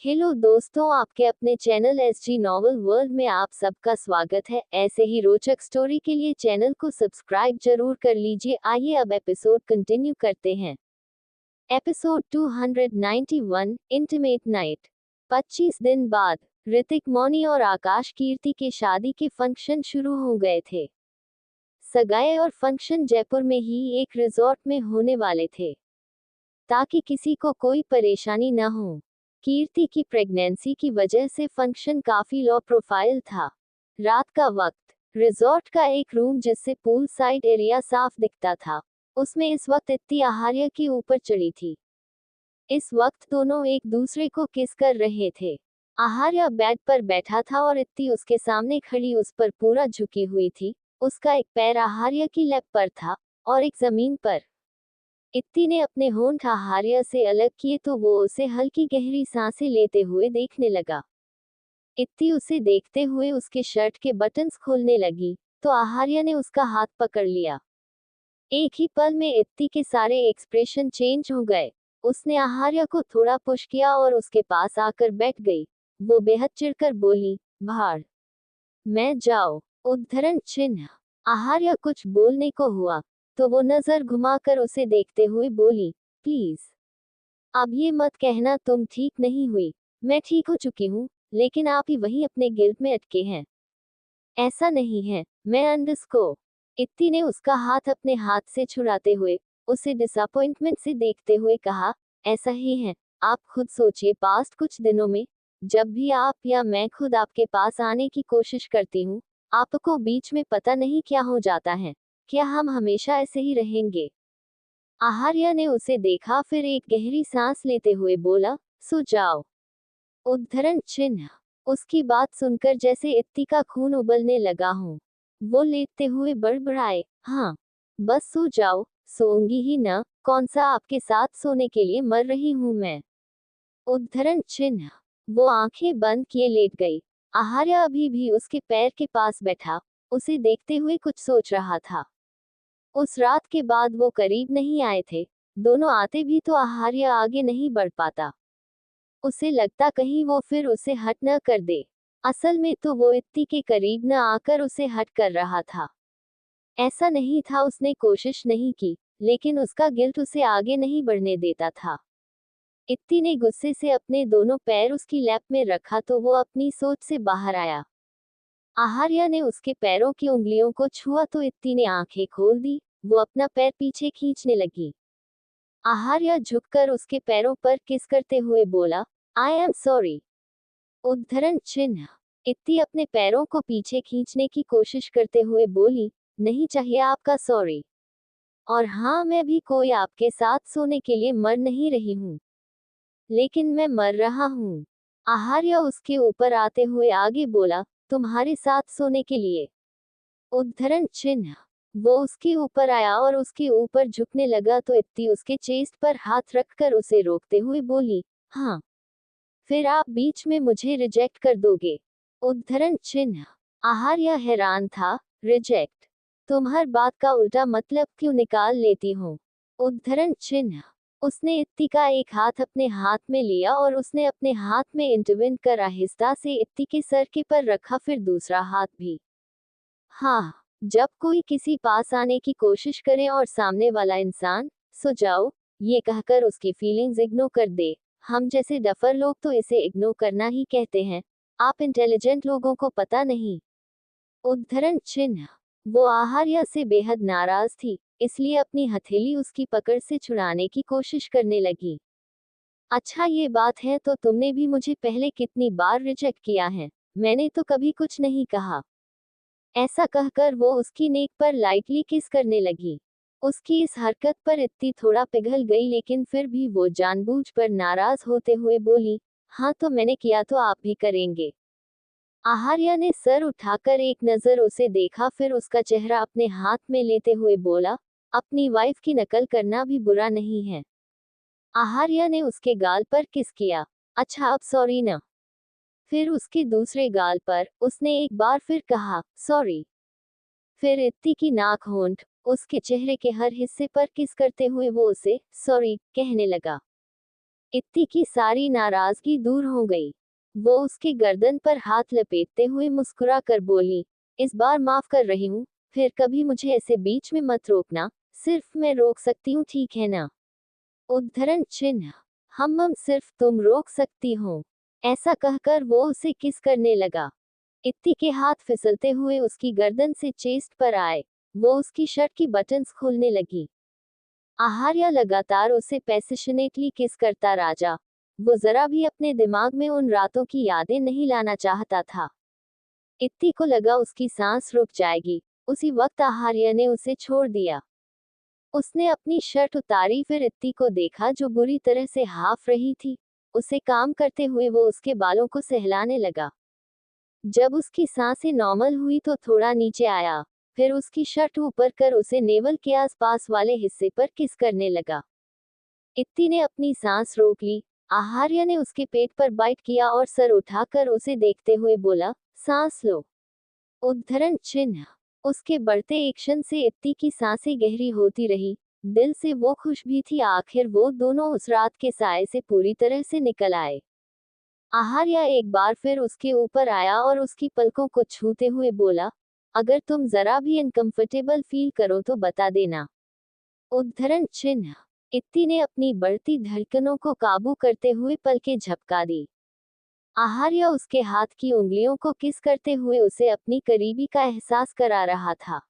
Hello दोस्तों, आपके अपने चैनल एसजी नॉवल वर्ल्ड में आप सबका स्वागत है। ऐसे ही रोचक स्टोरी के लिए चैनल को सब्सक्राइब जरूर कर लीजिए। आइए अब एपिसोड कंटिन्यू करते हैं। Episode 291 intimate night. 25 दिन बाद ऋतिक, मौनी और आकाश कीर्ति के शादी के फंक्शन शुरू हो गए थे। सगाई और फंक्शन जयपुर में ही एक रिजॉर्ट में होने वाले थे, ताकि किसी को कोई परेशानी न हो। कीर्ति की प्रेगनेंसी की वजह से फंक्शन काफी लो प्रोफाइल था। रात का वक्त, रिजॉर्ट का एक रूम जिससे पूल साइड एरिया साफ दिखता था, उसमें इस वक्त इत्ती आहार्य के ऊपर चढ़ी थी। इस वक्त दोनों एक दूसरे को किस कर रहे थे। आहार्य बेड पर बैठा था और इत्ती उसके सामने खड़ी उस पर पूरा झुकी हुई थी। उसका एक पैर आहार्य की लैप पर था और एक जमीन पर। इत्ती ने अपने होंठ आहार्य से अलग किए तो वो उसे हल्की गहरी सांसें लेते हुए देखने लगा। इत्ती उसे देखते हुए उसके शर्ट के बटन्स खोलने लगी, तो आहार्य ने उसका हाथ पकड़ लिया। एक ही पल में इत्ती के सारे एक्सप्रेशन चेंज हो गए। उसने आहार्य को थोड़ा पुश किया और उसके पास आकर बैठ गई। वो बेहद चिढ़कर बोली, बाहर मैं जाओ। उद्धरण चिन्ह। आहार्य कुछ बोलने को हुआ, तो वो नजर घुमाकर उसे देखते हुए बोली, प्लीज अब ये मत कहना तुम ठीक नहीं हुई। मैं ठीक हो चुकी हूँ, लेकिन आप ही वहीं अपने गिल्ट में अटके हैं। ऐसा नहीं है, मैं अंडस्को। इत्ती ने उसका हाथ अपने हाथ से छुड़ाते हुए उसे डिसअपॉइंटमेंट से देखते हुए कहा, ऐसा ही है। आप खुद सोचिए, पास्ट कुछ दिनों में जब भी आप या मैं खुद आपके पास आने की कोशिश करती हूँ, आपको बीच में पता नहीं क्या हो जाता है। क्या हम हमेशा ऐसे ही रहेंगे? आहार्य ने उसे देखा, फिर एक गहरी सांस लेते हुए बोला, सो जाओ। उद्धरण चिन्ह। उसकी बात सुनकर जैसे इत्ती का खून उबलने लगा हो। वो लेटते हुए बड़बड़ाए, हाँ, बस सो जाओ। सोऊंगी ही न, कौन सा आपके साथ सोने के लिए मर रही हूं मैं। उद्धरण चिन्ह। वो आंखें बंद किए लेट गई। आहार्य अभी भी उसके पैर के पास बैठा, उसे देखते हुए कुछ सोच रहा था। उस रात के बाद वो करीब नहीं आए थे। दोनों आते भी तो आहार्य आगे नहीं बढ़ पाता। उसे लगता कहीं वो फिर उसे हट न कर दे। असल में तो वो इत्ती के करीब न आकर उसे हट कर रहा था। ऐसा नहीं था उसने कोशिश नहीं की, लेकिन उसका गिल्ट उसे आगे नहीं बढ़ने देता था। इत्ती ने गुस्से से अपने दोनों पैर उसकी लैप में रखा तो वो अपनी सोच से बाहर आया। आहार्य ने उसके पैरों की उंगलियों को छुआ तो इत्ती ने आंखें खोल दी। वो अपना पैर पीछे खींचने लगी। आहार्य झुककर उसके पैरों पर किस करते हुए बोला, आई एम सॉरी। उद्धरण चिन्ह। इत्ती अपने पैरों को पीछे खींचने की कोशिश करते हुए बोली, नहीं चाहिए आपका सॉरी। और हाँ, मैं भी कोई आपके साथ सोने के लिए मर नहीं रही हूँ, लेकिन मैं मर रहा हूँ। आहार्य उसके ऊपर आते हुए आगे बोला, तुम्हारे साथ सोने के लिए। उद्धरण चिन्ह। वो उसके ऊपर आया और उसके ऊपर झुकने लगा तो इत्ती उसके चेस्ट पर हाथ रखकर उसे रोकते हुए बोली, हाँ, फिर आप बीच में मुझे रिजेक्ट कर दोगे। उद्धरण चिन्ह। आहार्य हैरान था, रिजेक्ट? तुम हर बात का उल्टा मतलब क्यों निकाल लेती हो? उद्धरण चिन्ह। उसने इत्ती का एक हाथ अपने हाथ में लिया और उसने अपने हाथ में इंटरवेन कर आहिस्ता से इत्ती के सर के पर रखा, फिर दूसरा हाथ भी। हाँ, जब कोई किसी पास आने की कोशिश करे और सामने वाला इंसान सो जाओ ये कहकर उसकी फीलिंग्स इग्नोर कर दे, हम जैसे डफर लोग तो इसे इग्नोर करना ही कहते हैं। आप इंटेलिजेंट लोगों को पता नहीं। उद्धरण चिन्ह। वो आहार्य से बेहद नाराज थी, इसलिए अपनी हथेली उसकी पकड़ से छुड़ाने की कोशिश करने लगी। अच्छा, ये बात है तो तुमने भी मुझे पहले कितनी बार रिजेक्ट किया है? मैंने तो कभी कुछ नहीं कहा। ऐसा कहकर वो उसकी नेक पर लाइटली किस करने लगी। उसकी इस हरकत पर इत्ती थोड़ा पिघल गई, लेकिन फिर भी वो जानबूझकर नाराज होते हुए बोली, हाँ तो मैंने किया तो आप भी करेंगे। आहार्य ने सर उठाकर एक नजर उसे देखा, फिर उसका चेहरा अपने हाथ में लेते हुए बोला, अपनी वाइफ की नकल करना भी बुरा नहीं है। आहार्य ने उसके गाल पर किस किया। अच्छा, अब सॉरी ना? फिर उसके दूसरे गाल पर उसने एक बार फिर कहा, सॉरी। फिर इत्ती की नाक, होंठ, उसके चेहरे के हर हिस्से पर किस करते हुए वो उसे सॉरी कहने लगा। इत्ती की सारी नाराजगी दूर हो गई। वो उसके गर्दन पर हाथ लपेटते हुए मुस्कुरा कर बोली, इस बार माफ कर रही हूँ, फिर कभी मुझे ऐसे बीच में मत रोकना, सिर्फ मैं रोक सकती हूँ, ठीक है ना? उद्धरण चिन्ह। हम सिर्फ तुम रोक सकती हो। ऐसा कहकर वो उसे किस करने लगा। इत्ती के हाथ फिसलते हुए उसकी गर्दन से चेस्ट पर आए। वो उसकी शर्ट की बटन्स खोलने लगी। आहार्य लगातार उसे पैशनेटली किस करता राजा। वो जरा भी अपने दिमाग में उन रातों की यादें नहीं लाना चाहता था। इत्ती को लगा उसकी सांस रुक जाएगी। उसी वक्त आहार्य ने उसे छोड़ दिया। उसने अपनी शर्ट उतारी, फिर इत्ती को देखा जो बुरी तरह से हाफ रही थी। उसे काम करते हुए वो उसके बालों को सहलाने लगा। जब उसकी सांसें नॉर्मल हुई तो थोड़ा नीचे आया, फिर उसकी शर्ट ऊपर कर उसे नेवल के आसपास वाले हिस्से पर किस करने लगा। इत्ती ने अपनी सांस रोक ली। आहार्य ने उसके पेट पर बाइट किया और सर उठाकर उसे देखते हुए बोला, सांस लो। उद्धरण चिन्ह। उसके बढ़ते एक्शन से इत्ती की सांसें गहरी होती रही। दिल से वो खुश भी थी, आखिर वो दोनों उस रात के साए से पूरी तरह से निकल आए। आहार्य एक बार फिर उसके ऊपर आया और उसकी पलकों को छूते हुए बोला, अगर तुम जरा भी अनकंफर्टेबल फील करो तो बता देना। उद्धरण चिन्ह। इत्ती ने अपनी बढ़ती धड़कनों को काबू करते हुए पलकें झपका दी। आहार्य उसके हाथ की उंगलियों को किस करते हुए उसे अपनी करीबी का एहसास करा रहा था।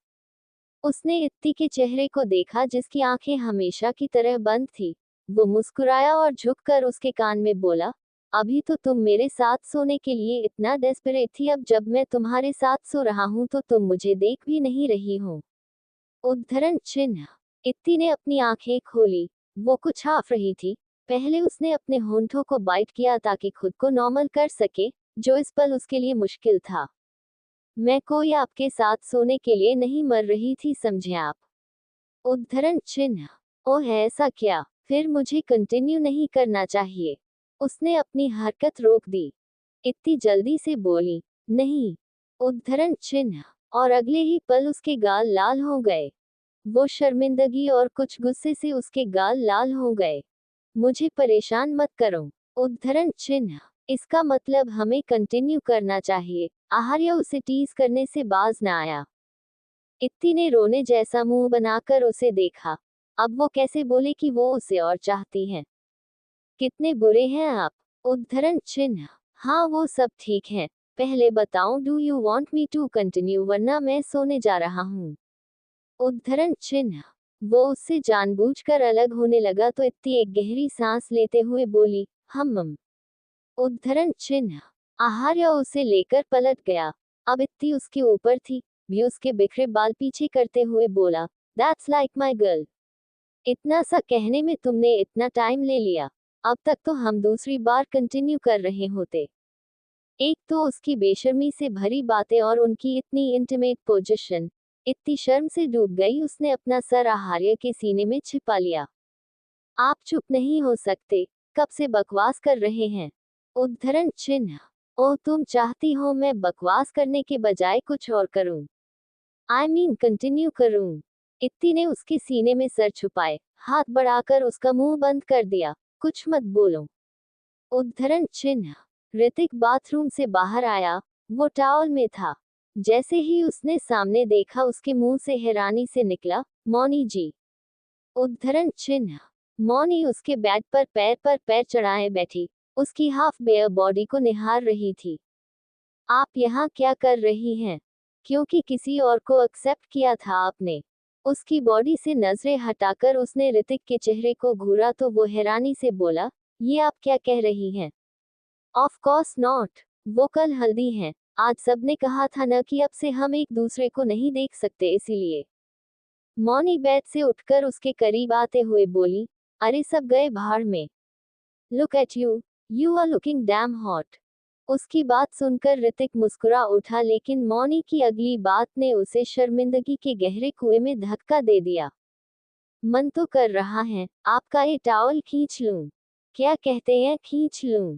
उसने इत्ती के चेहरे को देखा जिसकी आंखें हमेशा की तरह बंद थी। वो मुस्कुराया और झुककर उसके कान में बोला, अभी तो तुम मेरे साथ सोने के लिए इतना डेस्परेट थी, अब जब मैं तुम्हारे साथ सो रहा हूं तो तुम मुझे देख भी नहीं रही हो। उद्धरण चिन्ह। इत्ती ने अपनी आंखें खोली। वो कुछ हाफ रही थी। पहले उसने अपने होंठों को बाइट किया ताकि खुद को नॉर्मल कर सके, जो इस पल उसके लिए मुश्किल था। मैं कोई आपके साथ सोने के लिए नहीं मर रही थी, समझे आप? उद्धरण चिन्ह। ओह, ऐसा क्या? फिर मुझे कंटिन्यू नहीं करना चाहिए। उसने अपनी हरकत रोक दी। इत्ती जल्दी से बोली, नहीं। उद्धरण चिन्ह। और अगले ही पल उसके गाल लाल हो गए। वो शर्मिंदगी और कुछ गुस्से से उसके गाल लाल हो गए। मुझे परेशान मत करो। उद्धरण चिन्ह। इसका मतलब हमें कंटिन्यू करना चाहिए। आहार्य उसे टीज करने से बाज न आया। इत्ती ने रोने जैसा मुंह बनाकर उसे देखा। अब वो कैसे बोले कि वो उसे और चाहती है। कितने बुरे हैं आप। उद्धरण चिन्ह। हाँ, वो सब ठीक है। पहले बताओ, do you want me to continue, वरना मैं सोने जा रहा हूँ। उद्धरण चिन्ह। वो उससे जानबूझकर अलग होने लगा तो इत्ती एक गहरी सांस लेते हुए बोली, हम। उद्धरण चिन्ह। आहार्य उसे लेकर पलट गया। अब इत्ती उसके ऊपर थी। भी उसके बिखरे बाल पीछे करते हुए बोला, दैट्स लाइक माई गर्ल। इतना सा कहने में तुमने इतना टाइम ले लिया। अब तक तो हम दूसरी बार कंटिन्यू कर रहे होते। एक तो उसकी बेशर्मी से भरी बातें और उनकी इतनी इंटीमेट पोजीशन। इतनी शर्म से डूब गई, उसने अपना सर आहार्य के सीने में छिपा लिया। आप चुप नहीं हो सकते? कब से बकवास कर रहे हैं? उद्धरण चिन्ह। ओह, तुम चाहती हो मैं बकवास करने के बजाय कुछ और करूं? आई मीन कंटिन्यू करूं? इत्ती ने उसके सीने में सर छुपाए, हाथ बढ़ाकर उसका मुंह बंद कर दिया। कुछ मत बोलो। उद्धरण चिन्ह। ऋतिक बाथरूम से बाहर आया। वो टॉवल में था। जैसे ही उसने सामने देखा, उसके मुंह से हैरानी से निकला, मौनी जी। उद्धरण चिन्ह। मौनी उसके बेड पर पैर चढ़ाए बैठी, उसकी हाफ बेयर बॉडी को निहार रही थी। आप यहाँ क्या कर रही हैं? क्योंकि किसी और को एक्सेप्ट किया था आपने? उसकी बॉडी से नजरें हटाकर उसने ऋतिक के चेहरे को घूरा तो वो हैरानी से बोला, ये आप क्या कह रही हैं? Of course not. वो कल हल्दी है। आज सबने कहा था न कि अब से हम एक दूसरे को नहीं देख सकते, इसीलिए। मौनी बेड से उठकर उसके करीब आते हुए बोली, अरे सब गए भाड़ में। Look at you, you are looking damn hot. उसकी बात सुनकर ऋतिक मुस्कुरा उठा, लेकिन मौनी की अगली बात ने उसे शर्मिंदगी के गहरे कुएं में धक्का दे दिया। मन तो कर रहा है आपका ये टॉवल खींच लूं। क्या कहते हैं, खींच लूं?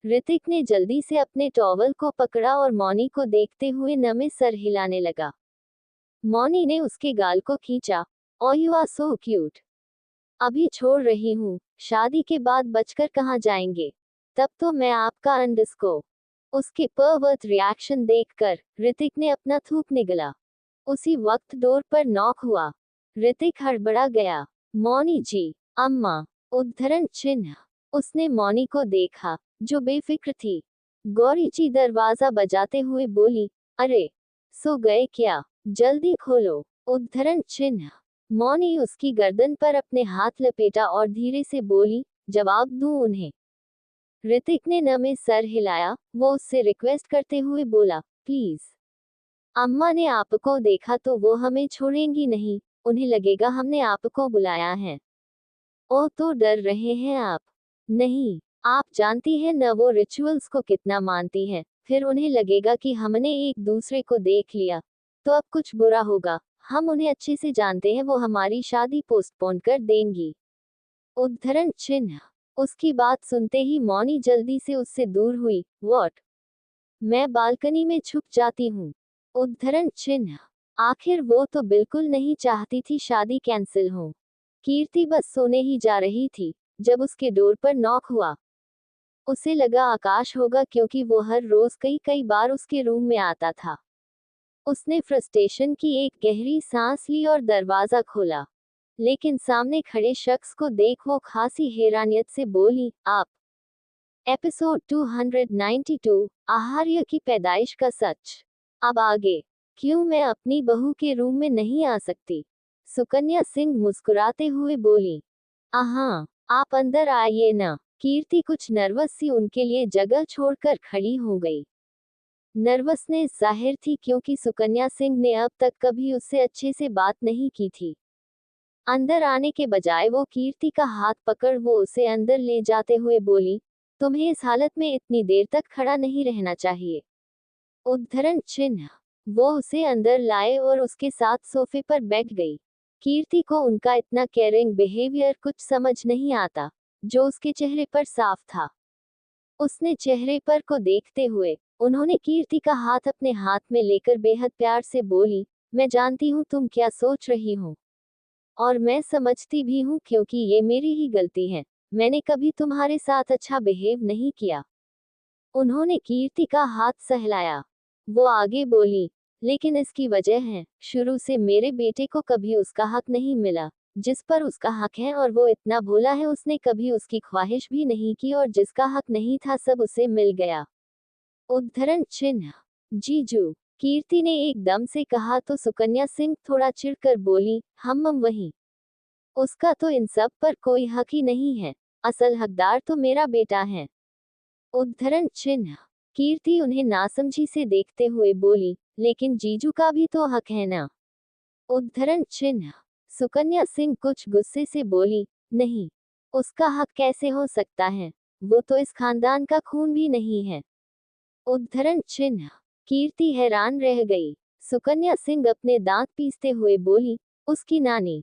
ऋतिक ने जल्दी से अपने टॉवल को पकड़ा और मौनी को देखते हुए नमे सर हिलाने लगा। मौनी ने उसके गाल को खींचा। ओ यू आर सो क्यूट। अभी छोड़ रही हूँ, शादी के बाद बचकर कहाँ जाएंगे, तब तो मैं आपका अंडस्को। उसके परवर्त रिएक्शन देखकर ऋतिक ने अपना थूक निगला। उसी वक्त डोर पर नॉक हुआ। ऋतिक हड़बड़ा गया। मौनी जी, अम्मा। उद्धरण चिन्ह। उसने मौनी को देखा, जो बेफिक्र थी। गौरी जी दरवाजा बजाते हुए बोली, अरे, सो गए क्या, जल्दी खोलो। उद्धरण चिन्ह। मौनी उसकी गर्दन पर अपने हाथ लपेटा और धीरे से बोली, जवाब दूं उन्हें। ऋतिक ने न में सर हिलाया। वो उससे रिक्वेस्ट करते हुए बोला, प्लीज। अम्मा ने आपको देखा तो वो हमें छोड़ेंगी नहीं, उन्हें लगेगा हमने आपको बुलाया है। ओ, तो डर रहे हैं आप? नहीं, आप जानती हैं न वो रिचुअल्स को कितना मानती हैं, फिर उन्हें लगेगा कि हमने एक दूसरे को देख लिया, तो अब कुछ बुरा होगा। हम उन्हें अच्छे से जानते हैं, वो हमारी शादी पोस्टपोन कर देंगी। उद्धरण चिन्ह। उसकी बात सुनते ही मौनी जल्दी से उससे दूर हुई। व्हाट? मैं बालकनी में छुप जाती हूँ। उद्धरण चिन्ह। आखिर वो तो बिल्कुल नहीं चाहती थी शादी कैंसिल हो। कीर्ति बस सोने ही जा रही थी जब उसके डोर पर नॉक हुआ। उसे लगा आकाश होगा, क्योंकि वो हर रोज कई कई बार उसके रूम में आता था। उसने फ्रस्ट्रेशन की एक गहरी सांस ली और दरवाजा खोला, लेकिन सामने खड़े शख्स को देख वो खासी हैरानियत से बोली, आप? एपिसोड 292, आहार्य की पैदाइश का सच। अब आगे। क्यों मैं अपनी बहू के रूम में नहीं आ सकती? सुकन्या सिंह मुस्कुराते हुए बोली, हाँ, आप अंदर आइए ना। कीर्ति कुछ नर्वस सी उनके लिए जगह छोड़कर खड़ी हो गई। नर्वसनेस जाहिर थी, क्योंकि सुकन्या सिंह ने अब तक कभी उससे अच्छे से बात नहीं की थी। अंदर आने के बजाय वो कीर्ति का हाथ पकड़ वो उसे अंदर ले जाते हुए बोली, तुम्हें इस हालत में इतनी देर तक खड़ा नहीं रहना चाहिए। उद्धरण चिन्ह। वो उसे अंदर लाए और उसके साथ सोफे पर बैठ गई। कीर्ति को उनका इतना केयरिंग बिहेवियर कुछ समझ नहीं आता, जो उसके चेहरे पर साफ था। उसने चेहरे पर को देखते हुए उन्होंने कीर्ति का हाथ अपने हाथ में लेकर बेहद प्यार से बोली, मैं जानती हूँ तुम क्या सोच रही हो, और मैं समझती भी हूँ, क्योंकि ये मेरी ही गलती है। मैंने कभी तुम्हारे साथ अच्छा बिहेव नहीं किया। उन्होंने कीर्ति का हाथ सहलाया। वो आगे बोली, लेकिन इसकी वजह है, शुरू से मेरे बेटे को कभी उसका हक नहीं मिला जिस पर उसका हक है, और वो इतना भोला है, उसने कभी उसकी ख्वाहिश भी नहीं की, और जिसका हक नहीं था सब उसे मिल गया। उद्धरण चिन्ह। जीजू, कीर्ति ने एकदम से कहा तो सुकन्या सिंह थोड़ा चिढ़कर बोली, हम वही। उसका तो इन सब पर कोई हक ही नहीं है, असल हकदार तो मेरा बेटा है। उद्धरण चिन्ह। कीर्ति उन्हें नासमझी से देखते हुए बोली, लेकिन जीजू का भी तो हक है ना। उद्धरण चिन्ह। सुकन्या सिंह कुछ गुस्से से बोली, नहीं, उसका हक कैसे हो सकता है, वो तो इस खानदान का खून भी नहीं है। उद्धरण चिन्ह। कीर्ति हैरान रह गई। सुकन्या सिंह अपने दांत पीसते हुए बोली, उसकी नानी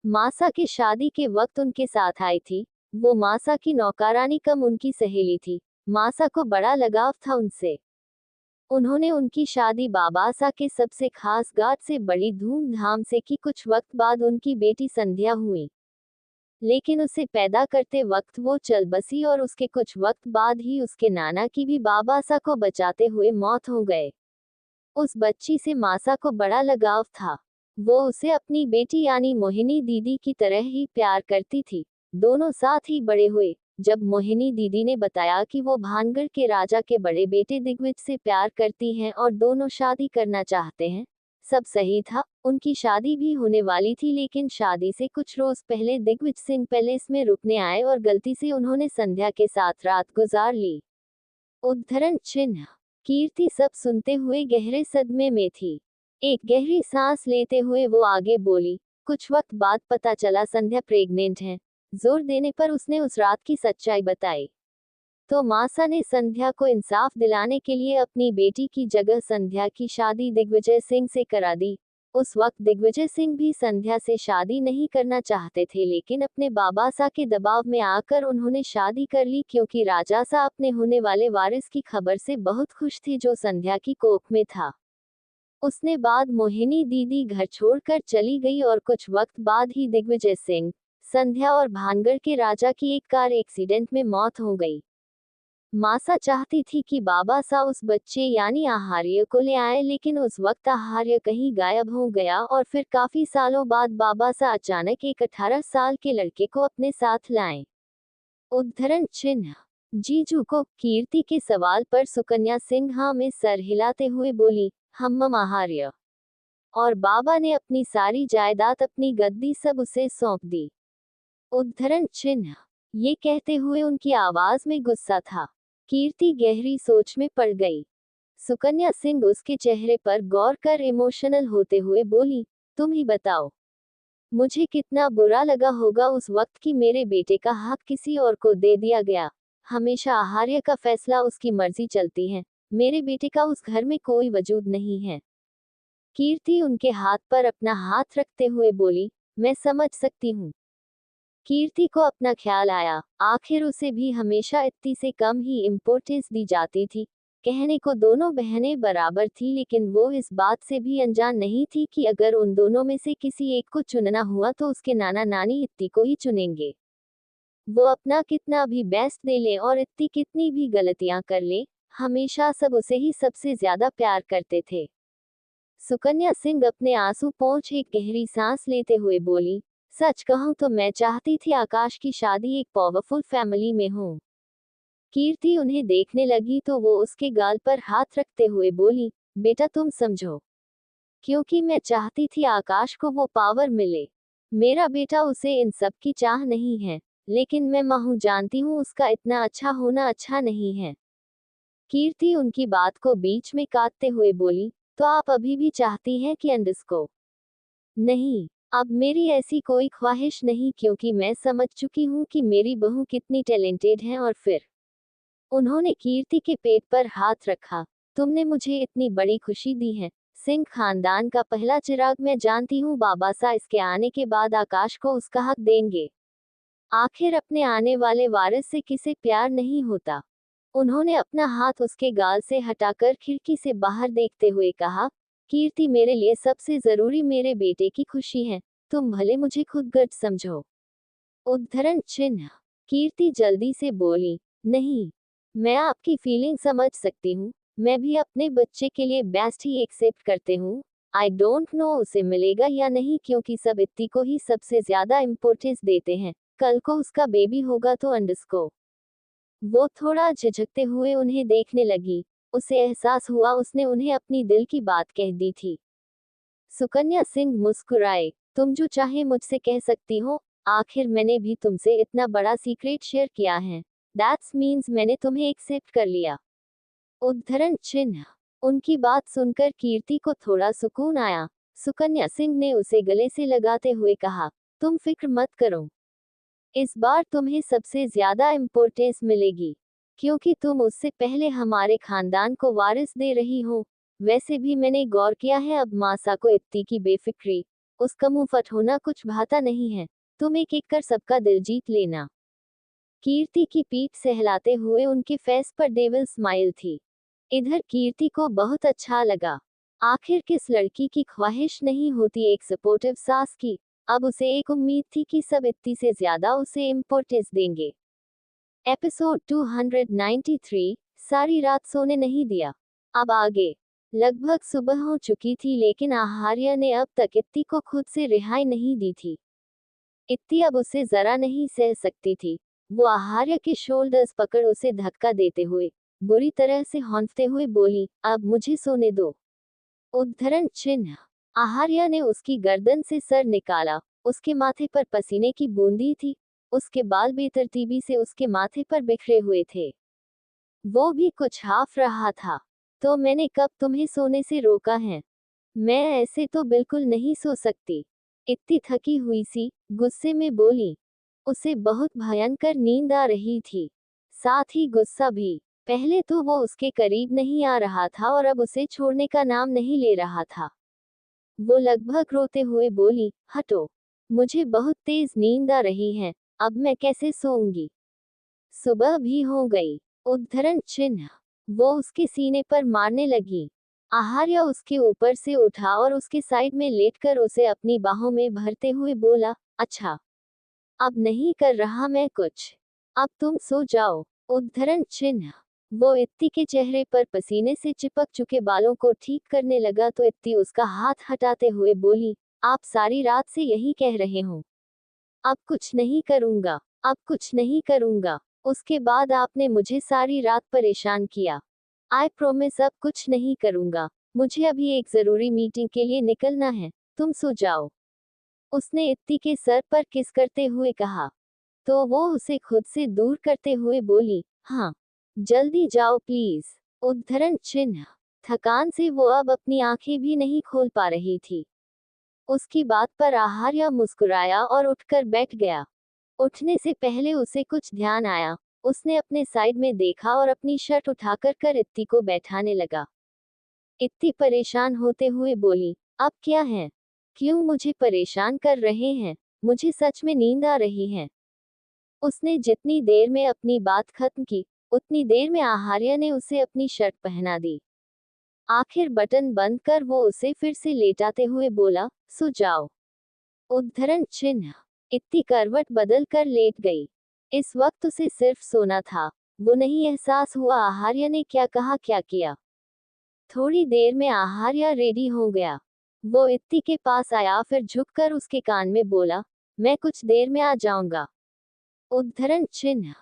मासा की शादी के वक्त उनके साथ आई थी। वो मासा की नौकरानी कम उनकी सहेली थी। मासा को बड़ा लगाव था उनसे। उन्होंने उनकी शादी बाबासा के सबसे खास गार्ड से बड़ी धूमधाम से की। कुछ वक्त बाद उनकी बेटी संध्या हुई, लेकिन उसे पैदा करते वक्त वो चल बसी, और उसके कुछ वक्त बाद ही उसके नाना की भी बाबासा को बचाते हुए मौत हो गए। उस बच्ची से मासा को बड़ा लगाव था। वो उसे अपनी बेटी यानी मोहिनी दीदी की तरह ही प्यार करती थी। दोनों साथ ही बड़े हुए। जब मोहिनी दीदी ने बताया कि वो भानगढ़ के राजा के बड़े बेटे दिग्विजय से प्यार करती हैं और दोनों शादी करना चाहते हैं, सब सही था। उनकी शादी भी होने वाली थी, लेकिन शादी से कुछ रोज पहले दिग्विजय सिंह पैलेस में रुकने आए और गलती से उन्होंने संध्या के साथ रात गुजार ली। उद्धरण चिन्ह। कीर्ति सब सुनते हुए गहरे सदमे में थी। एक गहरी सांस लेते हुए वो आगे बोली, कुछ वक्त बाद पता चला संध्या प्रेग्नेंट है। जोर देने पर उसने उस रात की सच्चाई बताई। तो मासा ने संध्या को इंसाफ दिलाने के लिए अपनी बेटी की जगह संध्या की शादी दिग्विजय सिंह से करा दी। उस वक्त दिग्विजय सिंह भी संध्या से शादी नहीं करना चाहते थे, लेकिन अपने बाबासा के दबाव में आकर उन्होंने शादी कर ली, क्योंकि राजासा अपने होने वाले वारिस की खबर से बहुत खुश थे, जो संध्या की कोख में था। उसने बाद मोहिनी दीदी घर छोड़कर चली गई, और कुछ वक्त बाद ही दिग्विजय सिंह संध्या और भानगढ़ के राजा की एक कार एक्सीडेंट में मौत हो गई। मासा चाहती थी कि बाबा सा उस बच्चे यानी आहार्य को ले आए, लेकिन उस वक्त आहार्य कहीं गायब हो गया और फिर काफी सालों बाद बाबा सा अचानक एक 18 साल के लड़के को अपने साथ लाए। उद्धरण चिन्ह। जीजू को कीर्ति के सवाल पर सुकन्या सिन्हा में सर हिलाते हुए बोली, हम आहार्य। और बाबा ने अपनी सारी जायदाद, अपनी गद्दी सब उसे सौंप दी। उद्धरण चिन्ह। ये कहते हुए उनकी आवाज में गुस्सा था। कीर्ति गहरी सोच में पड़ गई। सुकन्या सिंह उसके चेहरे पर गौर कर इमोशनल होते हुए बोली, तुम ही बताओ, मुझे कितना बुरा लगा होगा उस वक्त कि मेरे बेटे का हक किसी और को दे दिया गया। हमेशा आहार्य का फैसला, उसकी मर्जी चलती है। मेरे बेटे का उस घर में कोई वजूद नहीं है। कीर्ति उनके हाथ पर अपना हाथ रखते हुए बोली, मैं समझ सकती हूँ। कीर्ति को अपना ख्याल आया, आखिर उसे भी हमेशा इतनी से कम ही इम्पोर्टेंस दी जाती थी। कहने को दोनों बहनें बराबर थी, लेकिन वो इस बात से भी अनजान नहीं थी कि अगर उन दोनों में से किसी एक को चुनना हुआ तो उसके नाना नानी इत्ती को ही चुनेंगे। वो अपना कितना भी बेस्ट दे ले और इत्ती कितनी भी गलतियां कर ले, हमेशा सब उसे ही सबसे ज्यादा प्यार करते थे। सुकन्या सिंह अपने आंसू पोंछ एक गहरी सांस लेते हुए बोली, सच कहूं तो मैं चाहती थी आकाश की शादी एक पावरफुल फैमिली में हो। कीर्ति उन्हें देखने लगी तो वो उसके गाल पर हाथ रखते हुए बोली, बेटा तुम समझो, क्योंकि मैं चाहती थी आकाश को वो पावर मिले। मेरा बेटा उसे इन सब की चाह नहीं है, लेकिन मैं माँ हूँ, जानती हूँ उसका इतना अच्छा होना अच्छा नहीं है। कीर्ति उनकी बात को बीच में काटते हुए बोली, तो आप अभी भी चाहती हैं कि अंडस को? नहीं, अब मेरी ऐसी कोई ख्वाहिश नहीं, क्योंकि मैं समझ चुकी हूँ कि मेरी बहू कितनी टैलेंटेड है। और फिर उन्होंने कीर्ति के पेट पर हाथ रखा, तुमने मुझे इतनी बड़ी खुशी दी है। सिंह खानदान का पहला चिराग, मैं जानती हूँ बाबा सा इसके आने के बाद आकाश को उसका हक देंगे। आखिर अपने आने वाले वारिस से किसे प्यार नहीं होता। उन्होंने अपना हाथ उसके गाल से हटाकर खिड़की से बाहर देखते हुए कहा, कीर्ति मेरे लिए सबसे जरूरी मेरे बेटे की खुशी है, तुम भले मुझे खुद गर्ज समझो। उद्धरण चिन्ह। कीर्ति जल्दी से बोली, नहीं, मैं आपकी फीलिंग समझ सकती हूँ, मैं भी अपने बच्चे के लिए बेस्ट ही एक्सेप्ट करते हूँ। आई डोंट नो उसे मिलेगा या नहीं, क्योंकि सब इत्ती को ही सबसे ज्यादा इम्पोर्टेंस देते हैं। कल को उसका बेबी होगा तो अंडस को। वो थोड़ा झिझकते हुए उन्हें देखने लगी। उसे एहसास हुआ उसने उन्हें अपनी दिल की बात कह दी थी। सुकन्या सिंह मुस्कुराए, तुम जो चाहे मुझसे कह सकती हो, आखिर मैंने भी तुमसे इतना बड़ा सीक्रेट शेयर किया है। दैट्स मीन्स मैंने तुम्हें एक्सेप्ट कर लिया। उद्धरण चिन्ह। उनकी बात सुनकर कीर्ति को थोड़ा सुकून आया। सुकन्या सिंह ने उसे गले से लगाते हुए कहा, तुम फिक्र मत करो, इस बार तुम्हें सबसे ज्यादा इम्पोर्टेंस मिलेगी, क्योंकि तुम उससे पहले हमारे खानदान को वारिस दे रही हो। वैसे भी मैंने गौर किया है, अब मासा को इत्ती की बेफिक्री, उसका मुंह फट होना कुछ भाता नहीं है। तुम एक एक कर सबका दिल जीत लेना। कीर्ति की पीठ सहलाते हुए उनके फेस पर डेविल स्माइल थी। इधर कीर्ति को बहुत अच्छा लगा। आखिर किस लड़की की ख्वाहिश नहीं होती एक सपोर्टिव सास की। अब उसे एक उम्मीद थी कि सब इत्ती से ज्यादा उसे इम्पोर्टेंस देंगे। एपिसोड 293, सारी रात सोने नहीं दिया। अब आगे। लगभग सुबह हो चुकी थी, लेकिन आहार्य ने अब तक इत्ती को खुद से रिहाई नहीं दी थी। इत्ती अब उसे जरा नहीं सह सकती थी। वो आहार्य के शोल्डर्स पकड़ उसे धक्का देते हुए बुरी तरह से हौंफते हुए बोली, अब मुझे सोने दो। उद्धरण चिन्ह। आहार्य ने उसकी गर्दन से सर निकाला। उसके माथे पर पसीने की बूंदी थी। उसके बाल बेतरतीबी से उसके माथे पर बिखरे हुए थे। वो भी कुछ हाफ रहा था। तो मैंने कब तुम्हें सोने से रोका है? मैं ऐसे तो बिल्कुल नहीं सो सकती। इतनी थकी हुई सी गुस्से में बोली। उसे बहुत भयंकर नींद आ रही थी, साथ ही गुस्सा भी। पहले तो वो उसके करीब नहीं आ रहा था और अब उसे छोड़ने का नाम नहीं ले रहा था। वो लगभग रोते हुए बोली, हटो, मुझे बहुत तेज नींद आ रही है, अब मैं कैसे सोऊंगी? सुबह भी हो गई। उद्धरण चिन्ह। वो उसके सीने पर मारने लगी। आहार्य उसके ऊपर से उठा और उसके साइड में लेटकर उसे अपनी बाहों में भरते हुए बोला, अच्छा, अब नहीं कर रहा मैं कुछ। अब तुम सो जाओ। उद्धरण चिन्ह। वो इत्ती के चेहरे पर पसीने से चिपक चुके बालों को ठीक करने लगा तो इत्ती उसका हाथ हटाते हुए बोली, आप सारी रात से यही कह रहे हो। अब कुछ नहीं करूंगा। अब कुछ नहीं करूंगा। उसके बाद आपने मुझे सारी रात परेशान किया। आई प्रोमिस अब कुछ नहीं करूंगा। मुझे अभी एक जरूरी मीटिंग के लिए निकलना है। तुम सो जाओ। उसने इत्ती के सर पर किस करते हुए कहा। तो वो उसे खुद से दूर करते हुए बोली, हाँ, जल्दी जाओ प्लीज। उद्धरण चिन्ह। थकान से वो अब अपनी आंखें भी नहीं खोल पा रही थी। उसकी बात पर आहार्य मुस्कुराया और उठकर बैठ गया। उठने से पहले उसे कुछ ध्यान आया। उसने अपने साइड में देखा और अपनी शर्ट उठाकर कर इत्ती को बैठाने लगा। इत्ती परेशान होते हुए बोली, अब क्या है? क्यों मुझे परेशान कर रहे हैं? मुझे सच में नींद आ रही है। उसने जितनी देर में अपनी बात खत्म की, उतनी देर में आहार्य ने उसे अपनी शर्ट पहना दी। आखिर बटन बंद कर वो उसे फिर से लेटाते हुए बोला, सो जाओ। उद्धरण चिन्ह। इत्ती करवट बदल कर लेट गई। इस वक्त उसे सिर्फ सोना था। वो नहीं एहसास हुआ आहार्य ने क्या कहा क्या किया। थोड़ी देर में आहार्य रेडी हो गया। वो इत्ती के पास आया फिर झुककर उसके कान में बोला, मैं कुछ देर में आ जाऊंगा। उद्धरण चिन्ह।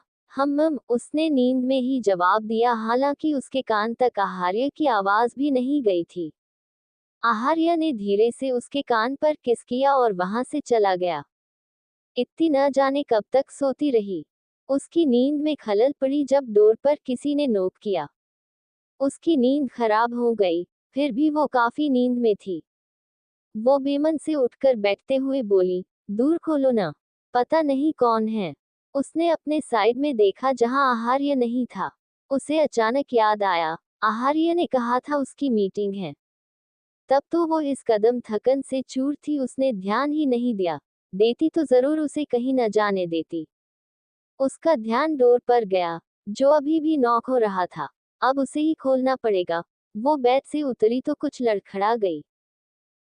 उसने नींद में ही जवाब दिया, हालांकि उसके कान तक आहार्य की आवाज भी नहीं गई थी। आहार्य ने धीरे से उसके कान पर किस किया और वहां से चला गया। इत्ती न जाने कब तक सोती रही। उसकी नींद में खलल पड़ी जब डोर पर किसी ने नोक किया। उसकी नींद खराब हो गई, फिर भी वो काफी नींद में थी। वो बेमन से उठकर बैठते हुए बोली, दूर खोलो ना, पता नहीं कौन है। उसने अपने साइड में देखा जहां आहार्य नहीं था। उसे अचानक याद आया, आहार्य ने कहा था उसकी मीटिंग है। तब तो वो इस कदम थकन से चूर थी, उसने ध्यान ही नहीं दिया। देती तो जरूर उसे कहीं न जाने देती। उसका ध्यान डोर पर गया, जो अभी भी नॉक हो रहा था। अब उसे ही खोलना पड़ेगा। वो बेड से उतरी तो कुछ लड़खड़ा गई।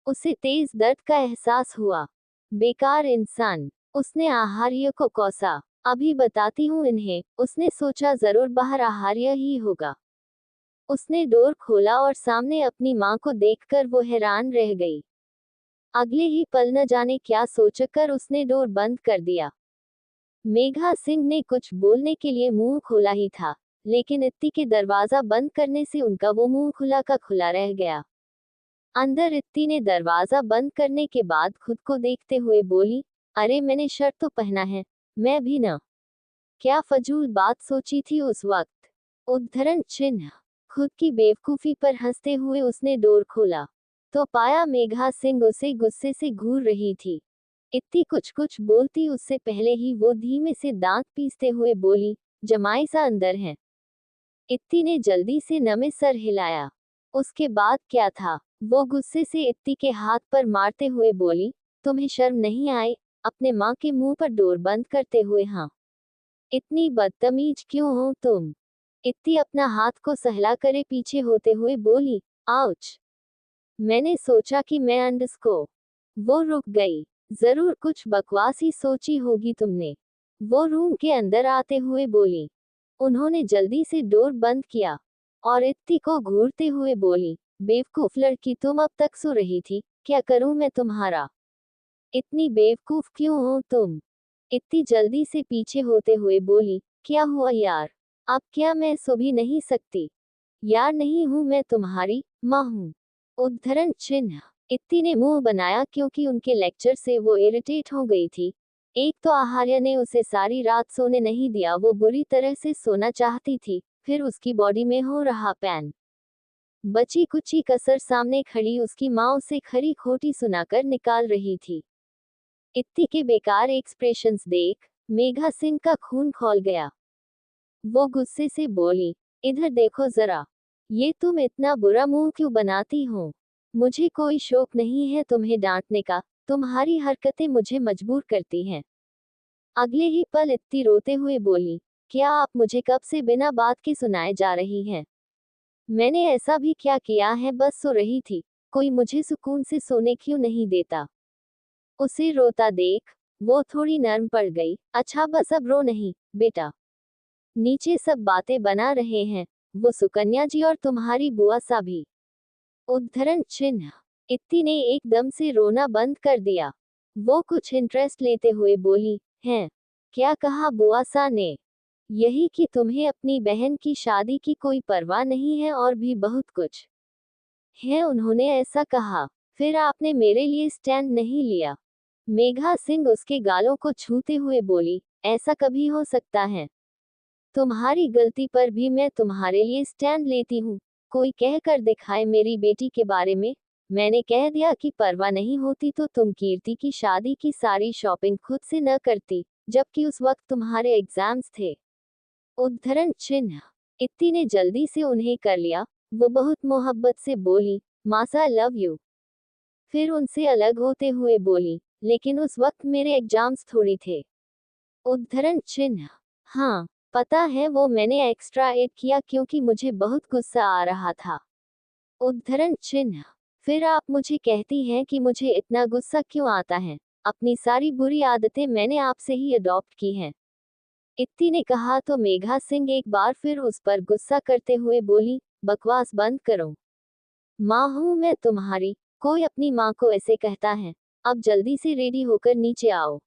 उसे तेज दर्द का एहसास हुआ। बेकार इंसान। उसने आहार्य को कोसा। अभी बताती हूँ इन्हें, उसने सोचा, जरूर बाहर आहार्य ही होगा। उसने डोर खोला और सामने अपनी माँ को देखकर वो हैरान रह गई। अगले ही पल न जाने क्या सोचकर उसने डोर बंद कर दिया। मेघा सिंह ने कुछ बोलने के लिए मुंह खोला ही था, लेकिन इत्ती के दरवाजा बंद करने से उनका वो मुंह खुला का खुला रह गया। अंदर इत्ती ने दरवाजा बंद करने के बाद खुद को देखते हुए बोली, अरे मैंने शर्ट तो पहना है। मैं भी ना। क्या फजूल बात सोची थी उस वक्त। उद्धरण चिन्ह। खुद की बेवकूफी पर हंसते हुए उसने डोर खोला तो पाया मेघा सिंह उसे गुस्से से घूर रही थी। इत्ती कुछ कुछ बोलती उससे पहले ही वो धीमे से दांत पीसते हुए बोली, जमाई सा अंदर है। इत्ती ने जल्दी से नमे सर हिलाया। उसके बाद क्या था? वो गुस्से से इत्ती के हाथ पर मारते हुए बोली, तुम्हें शर्म नहीं आई? अपने माँ के मुंह पर डोर बंद करते हुए। हाँ, इतनी बदतमीज क्यों हो तुम? इत्ती अपना हाथ को सहला करे पीछे होते हुए बोली, आउच। मैंने सोचा कि मैं अंडस्को। वो रुक गई। जरूर कुछ बकवास ही सोची होगी तुमने। वो रूम के अंदर आते हुए बोली। उन्होंने जल्दी से डोर बंद किया और इत्ती को घूरते हुए बोली, बेवकूफ लड़की, तुम अब तक सो रही थी। क्या करूं मैं तुम्हारा? इतनी बेवकूफ क्यों हो तुम? इत्ती जल्दी से पीछे होते हुए बोली, क्या हुआ यार? अब क्या मैं सो भी नहीं सकती? यार नहीं हूं मैं तुम्हारी माँ हूं। उद्धरण चिन्ह। इत्ती ने मुंह बनाया क्योंकि उनके लेक्चर से वो इरिटेट हो गई थी। एक तो आहार्य ने उसे सारी रात सोने नहीं दिया, वो बुरी तरह से सोना चाहती थी, फिर उसकी बॉडी में हो रहा पैन। बची कुची कसर सामने खड़ी उसकी माँ उसे खरी खोटी सुनाकर निकाल रही थी। इत्ती के बेकार एक्सप्रेशंस देख मेघा सिंह का खून खौल गया। वो गुस्से से बोली, इधर देखो जरा, ये तुम इतना बुरा मुंह क्यों बनाती हो? मुझे कोई शौक नहीं है तुम्हें डांटने का, तुम्हारी हरकतें मुझे मजबूर करती हैं। अगले ही पल इत्ती रोते हुए बोली, क्या आप मुझे कब से बिना बात के सुनाए जा रही हैं? मैंने ऐसा भी क्या किया है, बस सो रही थी। कोई मुझे सुकून से सोने क्यों नहीं देता? उसे रोता देख वो थोड़ी नर्म पड़ गई। अच्छा बस अब रो नहीं बेटा, नीचे सब बातें बना रहे हैं, वो सुकन्या जी और तुम्हारी बुआ सा भी। उद्धरण चिन्ह। इत्ती ने एकदम से रोना बंद कर दिया। वो कुछ इंटरेस्ट लेते हुए बोली, हैं? क्या कहा बुआ सा ने? यही कि तुम्हें अपनी बहन की शादी की कोई परवाह नहीं है और भी बहुत कुछ है, उन्होंने ऐसा कहा। फिर आपने मेरे लिए स्टैंड नहीं लिया? मेघा सिंह उसके गालों को छूते हुए बोली, ऐसा कभी हो सकता है? तुम्हारी गलती पर भी मैं तुम्हारे लिए स्टैंड लेती हूँ। कोई कह कर दिखाए मेरी बेटी के बारे में, मैंने कह दिया कि परवाह नहीं होती तो तुम कीर्ति की शादी की सारी शॉपिंग खुद से न करती, जबकि उस वक्त तुम्हारे एग्जाम्स थे। उद्धरण चिन्ह। इत्ती ने जल्दी से उन्हें कर लिया। वो बहुत मोहब्बत से बोली, मासा लव यू। फिर उनसे अलग होते हुए बोली, लेकिन उस वक्त मेरे एग्जाम्स थोड़ी थे। उद्धरण चिन्ह। हाँ, पता है, वो मैंने एक्स्ट्रा ऐड किया क्योंकि मुझे बहुत गुस्सा आ रहा था। उद्धरण चिन्ह। फिर आप मुझे कहती हैं कि मुझे इतना गुस्सा क्यों आता है? अपनी सारी बुरी आदतें मैंने आपसे ही अडॉप्ट की हैं। इत्ती ने कहा तो मेघा सिंह एक बार फिर उस पर गुस्सा करते हुए बोली, बकवास बंद करो। माँ हूँ मैं तुम्हारी, कोई अपनी माँ को ऐसे कहता है? अब जल्दी से रेडी होकर नीचे आओ।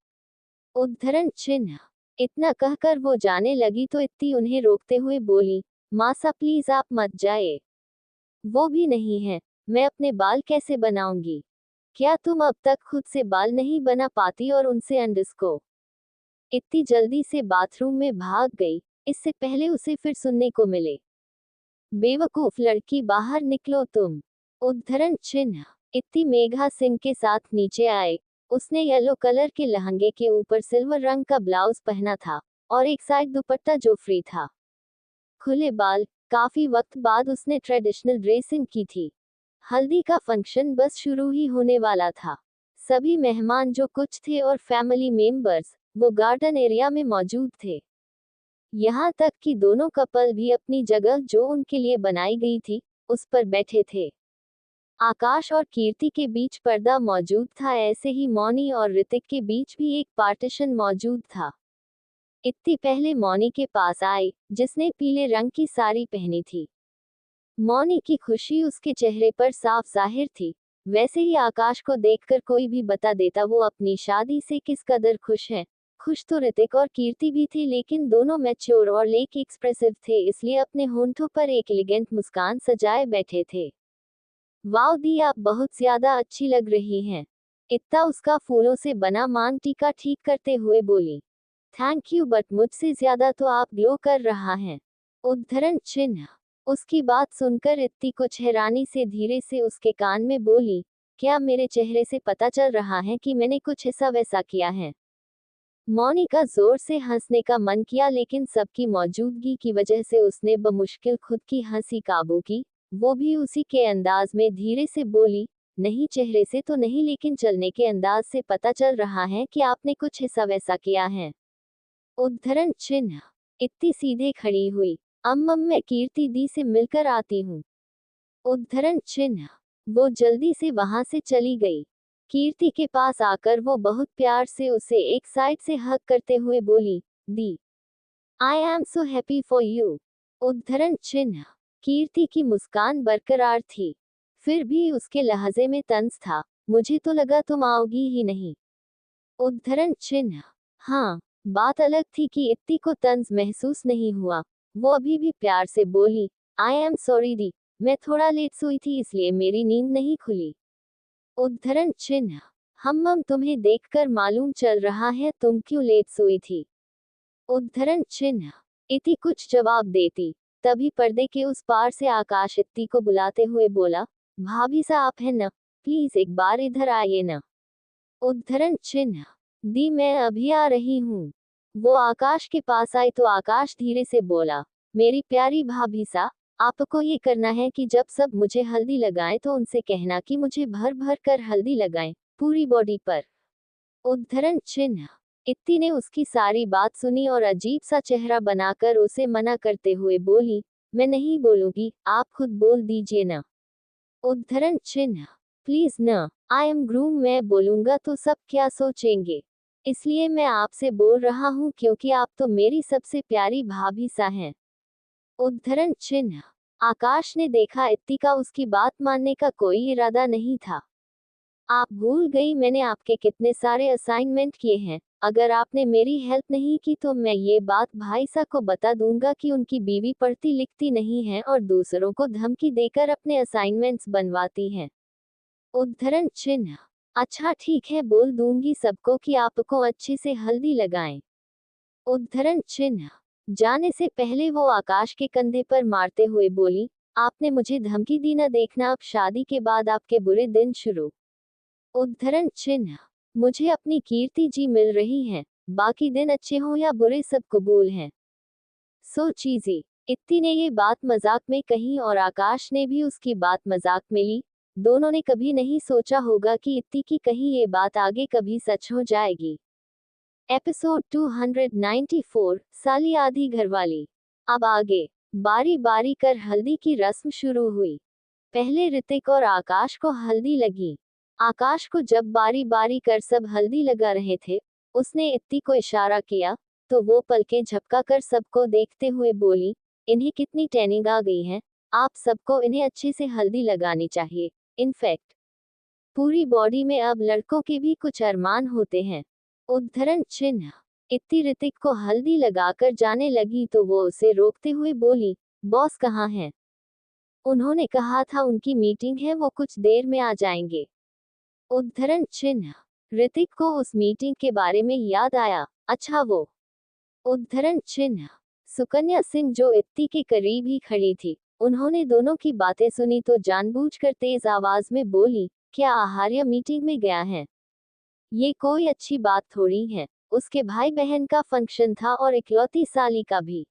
उद्धरण चिन्ह। इतना कहकर वो जाने लगी तो इत्ती उन्हें रोकते हुए बोली, मासा प्लीज आप मत जाए। वो भी नहीं है, मैं अपने बाल कैसे बनाऊंगी? क्या तुम अब तक खुद से बाल नहीं बना पाती और उनसे अंडरस्को? इत्ती जल्दी से बाथरूम में भाग गई, इससे पहले उसे फिर सुनने को मिले, बेवकूफ लड़की बाहर निकलो तुम। उद्धरण चिन्ह। इत्ती मेघा सिंह के साथ नीचे आए। उसने येलो कलर के लहंगे के ऊपर सिल्वर रंग का ब्लाउज पहना था और एक साइड दुपट्टा जो फ्री था। खुले बाल। काफी वक्त बाद उसने ट्रेडिशनल ड्रेसिंग की थी। हल्दी का फंक्शन बस शुरू ही होने वाला था। सभी मेहमान जो कुछ थे और फैमिली मेंबर्स वो गार्डन एरिया में मौजूद थे। यहाँ तक कि दोनों कपल भी अपनी जगह जो उनके लिए बनाई गई थी उस पर बैठे थे। आकाश और कीर्ति के बीच पर्दा मौजूद था, ऐसे ही मौनी और ऋतिक के बीच भी एक पार्टीशन मौजूद था। इत्ती पहले मौनी के पास आई, जिसने पीले रंग की साड़ी पहनी थी। मौनी की खुशी उसके चेहरे पर साफ जाहिर थी। वैसे ही आकाश को देखकर कोई भी बता देता वो अपनी शादी से किस कदर खुश है। खुश तो ऋतिक और कीर्ति भी थे, लेकिन दोनों मैच्योर और लेक एक्सप्रेसिव थे, इसलिए अपने होंठों पर एक एलिगेंट मुस्कान सजाए बैठे थे। वाओ दी, आप बहुत ज्यादा अच्छी लग रही हैं। इत्ता उसका फूलों से बना मांग टीका ठीक करते हुए बोली। थैंक यू, बट मुझसे ज्यादा तो आप ग्लो कर रहा हैं। उद्धरण चिन्ह। उसकी बात सुनकर इत्ती कुछ हैरानी से धीरे से उसके कान में बोली, क्या मेरे चेहरे से पता चल रहा है कि मैंने कुछ ऐसा वैसा किया है? मौनी का जोर से हंसने का मन किया, लेकिन सबकी मौजूदगी की वजह से उसने बमुश्किल खुद की हंसी काबू की। वो भी उसी के अंदाज में धीरे से बोली, नहीं चेहरे से तो नहीं, लेकिन चलने के अंदाज से पता चल रहा है कि आपने कुछ ऐसा वैसा किया है। उद्धरण चिन्ह। इत्ती सीधे खड़ी हुई। मैं कीर्ति दी से मिलकर आती हूँ। उद्धरण चिन्ह। वो जल्दी से वहां से चली गई। कीर्ति के पास आकर वो बहुत प्यार से उसे एक साइड से हग करते हुए बोली, दी, I am so happy for you. उद्धरण चिन्ह। कीर्ति की मुस्कान बरकरार थी, फिर भी उसके लहजे में तंज था। मुझे तो लगा तुम आओगी ही नहीं। उद्धरण चिन्ह। हाँ, बात अलग थी कि इत्ती को तंज महसूस नहीं हुआ। वो अभी भी प्यार से बोली, आई एम सॉरी दी, मैं थोड़ा लेट सोई थी इसलिए मेरी नींद नहीं खुली। उद्धरण चिन्ह। तुम्हें देखकर मालूम चल रहा है तुम क्यों लेट सोई थी। उद्धरण चिन्ह। इति कुछ जवाब देती, तभी पर्दे के उस पार से आकाश इत्ती को बुलाते हुए बोला, भाभी सा आप है न, प्लीज एक बार इधर आइए न। उद्धरण चिन्ह। दी, मैं अभी आ रही हूँ। वो आकाश के पास आई तो आकाश धीरे से बोला, मेरी प्यारी भाभी सा, आपको ये करना है कि जब सब मुझे हल्दी लगाएं तो उनसे कहना कि मुझे भर भर कर हल्दी लगाएं, पूरी बॉडी पर। उद्धरण चिन्ह। इत्ती ने उसकी सारी बात सुनी और अजीब सा चेहरा बनाकर उसे मना करते हुए बोली, मैं नहीं बोलूंगी, आप खुद बोल दीजिए न। उद्धरण चिन्ह। प्लीज न, आई एम ग्रूम, मैं बोलूंगा तो सब क्या सोचेंगे। इसलिए मैं आपसे बोल रहा हूँ क्योंकि आप तो मेरी सबसे प्यारी भाभी सा हैं। उद्धरण चिन्ह। आकाश ने देखा इत्ती का उसकी बात मानने का कोई इरादा नहीं था। आप भूल गई मैंने आपके कितने सारे असाइनमेंट किए हैं। अगर आपने मेरी हेल्प नहीं की तो मैं ये बात भाई सा को बता दूंगा कि उनकी बीवी पढ़ती लिखती नहीं है और दूसरों को धमकी देकर अपने असाइनमेंट्स बनवाती है। उद्धरण चिन्ह। अच्छा ठीक है बोल दूंगी सबको कि आपको अच्छे से हल्दी लगाएं। उद्धरण चिन्ह। जाने से पहले वो आकाश के कंधे पर मारते हुए बोली, आपने मुझे धमकी दी ना देखना अब शादी के बाद आपके बुरे दिन शुरू। उद्धरण चिन्ह। मुझे अपनी कीर्ति जी मिल रही है, बाकी दिन अच्छे हों या बुरे सब कबूल हैं। सो चीजी। इत्ती ने ये बात मजाक में कही और आकाश ने भी उसकी बात मजाक में ली। दोनों ने कभी नहीं सोचा होगा कि इत्ती की कही ये बात आगे कभी सच हो जाएगी। एपिसोड 294 साली आधी घरवाली। अब आगे बारी बारी कर हल्दी की रस्म शुरू हुई। पहले ऋतिक और आकाश को हल्दी लगी। आकाश को जब बारी बारी कर सब हल्दी लगा रहे थे, उसने इत्ती को इशारा किया, तो वो पलके झपका कर सबको देखते हुए बोली, इन्हें कितनी टैनिंग आ गई है, आप सबको इन्हें अच्छे से हल्दी लगानी चाहिए। इनफैक्ट पूरी बॉडी में अब लड़कों के भी कुछ अरमान होते हैं। उद्धरण चिन्ह। इत्ती ऋतिक को हल्दी लगाकर जाने लगी तो वो उसे रोकते हुए बोली, बॉस कहाँ हैं? उन्होंने कहा था उनकी मीटिंग है वो कुछ देर में आ जाएंगे। उद्धरण चिन्ह। ऋतिक को उस मीटिंग के बारे में याद आया, अच्छा वो। उद्धरण चिन्ह। सुकन्या सिंह जो इत्ती के करीब ही खड़ी थी, उन्होंने दोनों की बातें सुनी तो जानबूझकर तेज आवाज में बोली, क्या आहार्य मीटिंग में गया है? ये कोई अच्छी बात थोड़ी है, उसके भाई बहन का फंक्शन था और इकलौती साली का भी।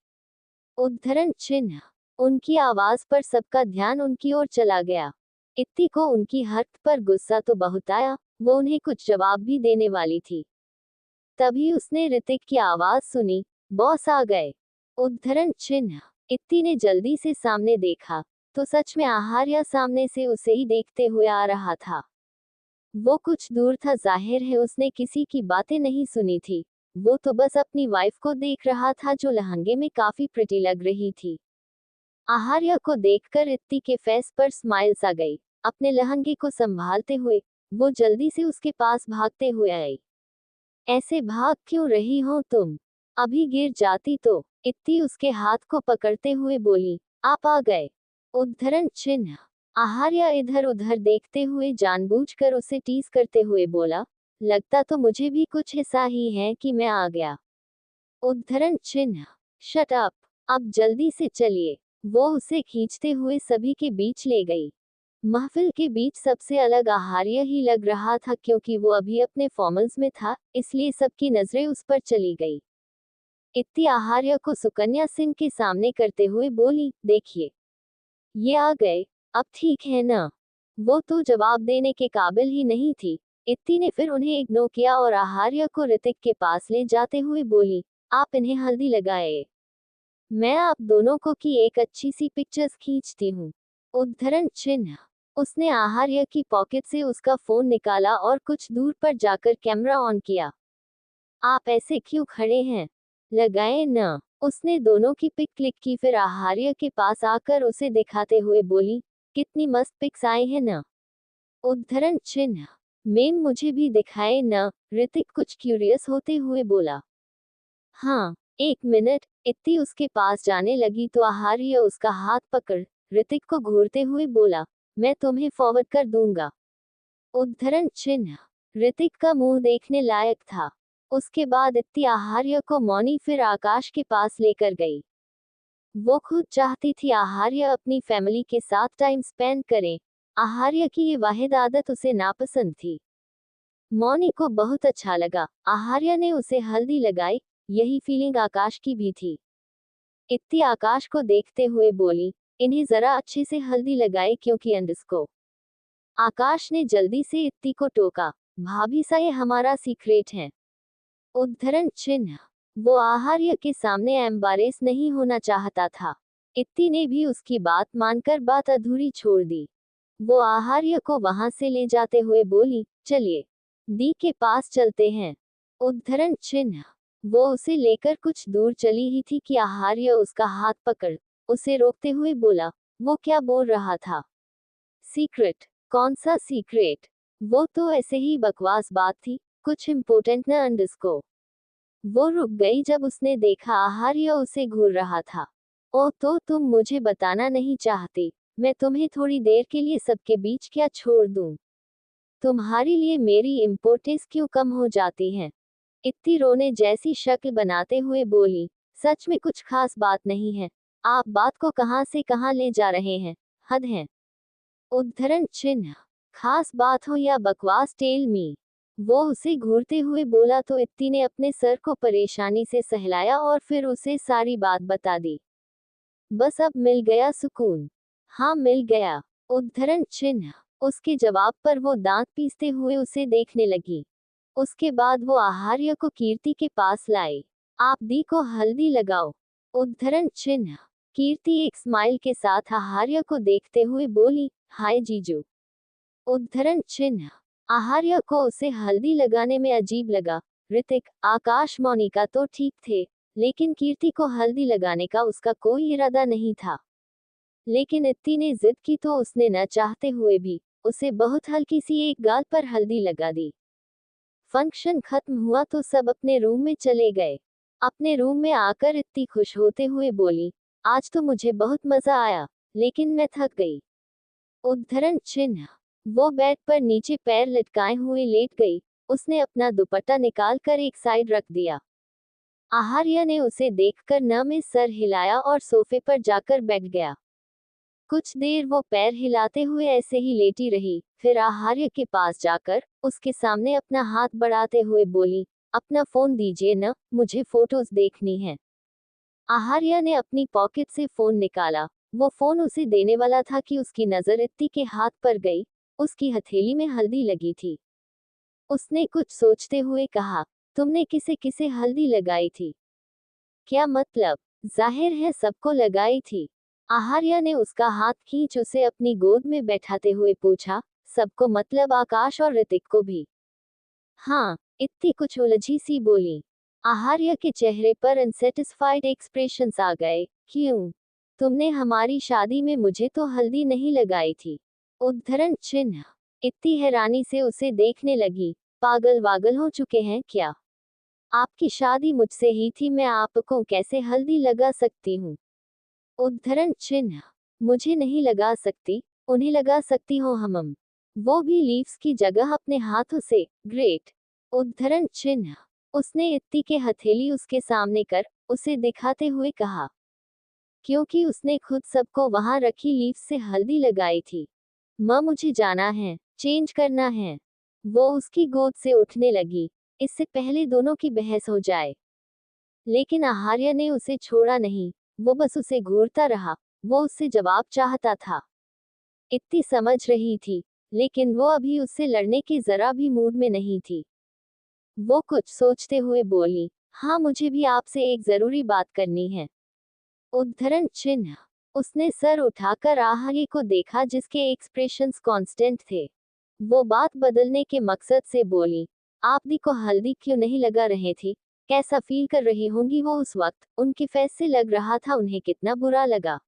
उद्धरण चिन्ह। उनकी आवाज पर सबका ध्यान उनकी ओर चला गया। इत्ती को उनकी हरकत पर गुस्सा तो बहुत आया, वो उन्हें कुछ जवाब भी देने वाली थी। तभी उसने ऋतिक की आवाज सुनी, बॉस आ गए। उद्धरण चिन्ह। इत्ती ने जल्दी से सामने देखा, तो सच में आहार्य सामने से उसे ही देखते हुए आ रहा था। वो कुछ दूर था, जाहिर है उसने किसी की बातें नहीं सुनी थी। वो तो बस अपनी वाइफ को देख रहा था जो लहंगे में काफी प्रिटी लग रही थी। आहार्य को देखकर इत्ती के फेस पर स्माइल्स आ गई। अपने लहंगे को संभालते हुए वो जल्दी से उसके पास भागते हुए आई। ऐसे भाग क्यों रही हो तुम? अभी गिर जाती तो। इत्ती उसके हाथ को पकड़ते हुए बोली, आप आ गए। उद्धरण चिन्ह। आहार्य इधर उधर देखते हुए जानबूझकर उसे टीज करते हुए बोला, लगता तो मुझे भी कुछ हिस्सा ही है कि मैं आ गया। उद्धरण चिन्ह। शट अप, अब जल्दी से चलिए। वो उसे खींचते हुए सभी के बीच ले गई। महफिल के बीच सबसे अलग आहार्य ही लग रहा था क्योंकि वो अभी अपने फॉर्मल्स में था, इसलिए सबकी नजरें उस पर चली गई। इत्ती आहार्य को सुकन्या सिंह के सामने करते हुए बोली, देखिए ये आ गए, अब ठीक है ना? वो तो जवाब देने के काबिल ही नहीं थी। इत्ती ने फिर उन्हें इग्नोर किया और आहार्य को ऋतिक के पास ले जाते हुए बोली, आप इन्हें हल्दी लगाए। मैं आप दोनों को की एक अच्छी सी पिक्चर्स खींचती हूँ। उद्धरण चिन्ह। उसने आहार्य की पॉकेट से उसका फोन निकाला और कुछ दूर पर जाकर कैमरा ऑन किया। आप ऐसे क्यों खड़े हैं? लगाए न। उसने दोनों की पिक क्लिक की फिर आहार्य के पास आकर उसे दिखाते हुए बोली, कितनी मस्त पिक्स आए हैं न? उद्धरण चिन्ह। मेम मुझे भी दिखाए न? ऋतिक कुछ क्यूरियस होते हुए बोला। हाँ, एक मिनट। इत्ती उसके पास जाने लगी तो आहार्य उसका हाथ पकड़ ऋतिक को घूरते हुए बोला, मैं तुम्हें फॉरवर्ड कर दूंगा। उद्धरण चिन्ह। ऋतिक का मुंह देखने लायक था। उसके बाद इत्ती आहार्य को मौनी फिर आकाश के पास लेकर गई। वो खुद चाहती थी आहार्य अपनी फैमिली के साथ टाइम स्पेंड करे। आहार्य की ये वाहिद आदत उसे नापसंद थी। मौनी को बहुत अच्छा लगा। आहार्य ने उसे हल्दी लगाई, यही फीलिंग आकाश की भी थी। इत्ती आकाश को देखते हुए बोली, इन्हें जरा अच्छे से हल्दी लगाए क्योंकि अंडस्को। आकाश ने जल्दी से इत्ती को टोका, भाभी सा ये हमारा सीक्रेट है। उद्धरण चिन्ह। वो आहार्य के सामने एम्बारेस नहीं होना चाहता था। इत्ती ने भी उसकी बात मानकर बात अधूरी छोड़ दी। वो आहार्य को वहां से ले जाते हुए बोली, चलिए दी के पास चलते हैं। उद्धरण चिन्ह। वो उसे लेकर कुछ दूर चली ही थी कि आहार्य उसका हाथ पकड़ उसे रोकते हुए बोला, वो क्या बोल रहा था? सीक्रेट? कौन सा सीक्रेट? वो तो ऐसे ही बकवास बात थी, कुछ इम्पोर्टेंट न अंडरस्को। वो रुक गई जब उसने देखा आहार्य उसे घूर रहा था। ओ तो तुम मुझे बताना नहीं चाहते? मैं तुम्हें थोड़ी देर के लिए सबके बीच क्या छोड़ दूं? तुम्हारे लिए मेरी इम्पोर्टेंस क्यों कम हो जाती है? इत्ती रोने जैसी शक्ल बनाते हुए बोली, सच में कुछ खास बात नहीं है। आप बात को कहां से कहां ले जा रहे हैं? हद है। उद्धरण चिन्ह। खास बात हो या बकवास, टेल मी। वो उसे घूरते हुए बोला तो इत्ती ने अपने सर को परेशानी से सहलाया और फिर उसे सारी बात बता दी। बस अब मिल गया सुकून। हाँ मिल गया। उद्धरण चिन्ह। उसके जवाब पर वो दांत पीसते हुए उसे देखने लगी। उसके बाद वो आहार्य को कीर्ति के पास लाए। आप दी को हल्दी लगाओ। उद्धरण चिन्ह। कीर्ति एक स्माइल के साथ आहार्य को देखते हुए बोली, हाय जीजू। उद्धरण चिन्ह। आहार्य को उसे हल्दी लगाने में अजीब लगा। ऋतिक, आकाश, मोनिका तो ठीक थे, लेकिन कीर्ति को हल्दी लगाने का उसका कोई इरादा नहीं था। लेकिन इत्ती ने जिद की तो उसने न चाहते हुए भी उसे बहुत हल्की सी एक गाल पर हल्दी लगा दी। फंक्शन खत्म हुआ तो सब अपने रूम में चले गए। अपने रूम में आकर इत्ती खुश होते हुए बोली, आज तो मुझे बहुत मजा आया, लेकिन मैं थक गई। उद्धरण चिन्ह। वो बेड पर नीचे पैर लटकाए हुए लेट गई। उसने अपना दुपट्टा निकाल कर एक साइड रख दिया। आहार्य ने उसे देखकर न में सर हिलाया और सोफे पर जाकर बैठ गया। कुछ देर वो पैर हिलाते हुए ऐसे ही लेटी रही, फिर आहार्य के पास जाकर उसके सामने अपना हाथ बढ़ाते हुए बोली, अपना फोन दीजिए न, मुझे फोटोज देखनी है। आहार्य ने अपनी पॉकेट से फोन निकाला। वो फोन उसे देने वाला था कि उसकी नजर इत्ती के हाथ पर गई। उसकी हथेली में हल्दी लगी थी। उसने कुछ सोचते हुए कहा, तुमने किसे किसे हल्दी लगाई थी? क्या मतलब? जाहिर है सबको लगाई थी। आहार्य ने उसका हाथ खींच उसे अपनी गोद में बैठाते हुए पूछा, सबको मतलब आकाश और ऋतिक को भी? हाँ, इत्ती कुछ उलझी सी बोली। आहार्य के चेहरे पर अनसेटिस्फाइड एक्सप्रेशंस आ गए। क्यों? तुमने हमारी शादी में मुझे तो हल्दी नहीं लगाई थी। उद्धरण चिन्ह। इत्ती हैरानी से उसे देखने लगी। पागल वागल हो चुके हैं क्या? आपकी शादी मुझसे ही थी, मैं आपको कैसे हल्दी लगा सकती हूँ? उद्धरण चिन्ह। मुझे नहीं लगा सकती, उन्हें लगा सकती हो हम। वो भी लीव्स की जगह अपने हाथों से। ग्रेट। उद्धरण चिन्ह। उसने इत्ती के हथेली उसके सामने कर उसे दिखाते हुए कहा, क्योंकि उसने खुद सबको वहां रखी लीव्स से हल्दी लगाई थी। माँ मुझे जाना है, चेंज करना है। वो उसकी गोद से उठने लगी, इससे पहले दोनों की बहस हो जाए। लेकिन आहार्य ने उसे छोड़ा नहीं। वो बस उसे घूरता रहा। वो उससे जवाब चाहता था। इत्ती समझ रही थी, लेकिन वो अभी उससे लड़ने के जरा भी मूड में नहीं थी। वो कुछ सोचते हुए बोली, हाँ मुझे भी आपसे एक जरूरी बात करनी है। उद्धरण चिन्ह। उसने सर उठाकर आहार्य को देखा जिसके एक्सप्रेशंस कांस्टेंट थे। वो बात बदलने के मकसद से बोली, आप दी को हल्दी क्यों नहीं लगा रहे थे? कैसा फील कर रही होंगी वो उस वक्त? उनके फेस से लग रहा था उन्हें कितना बुरा लगा।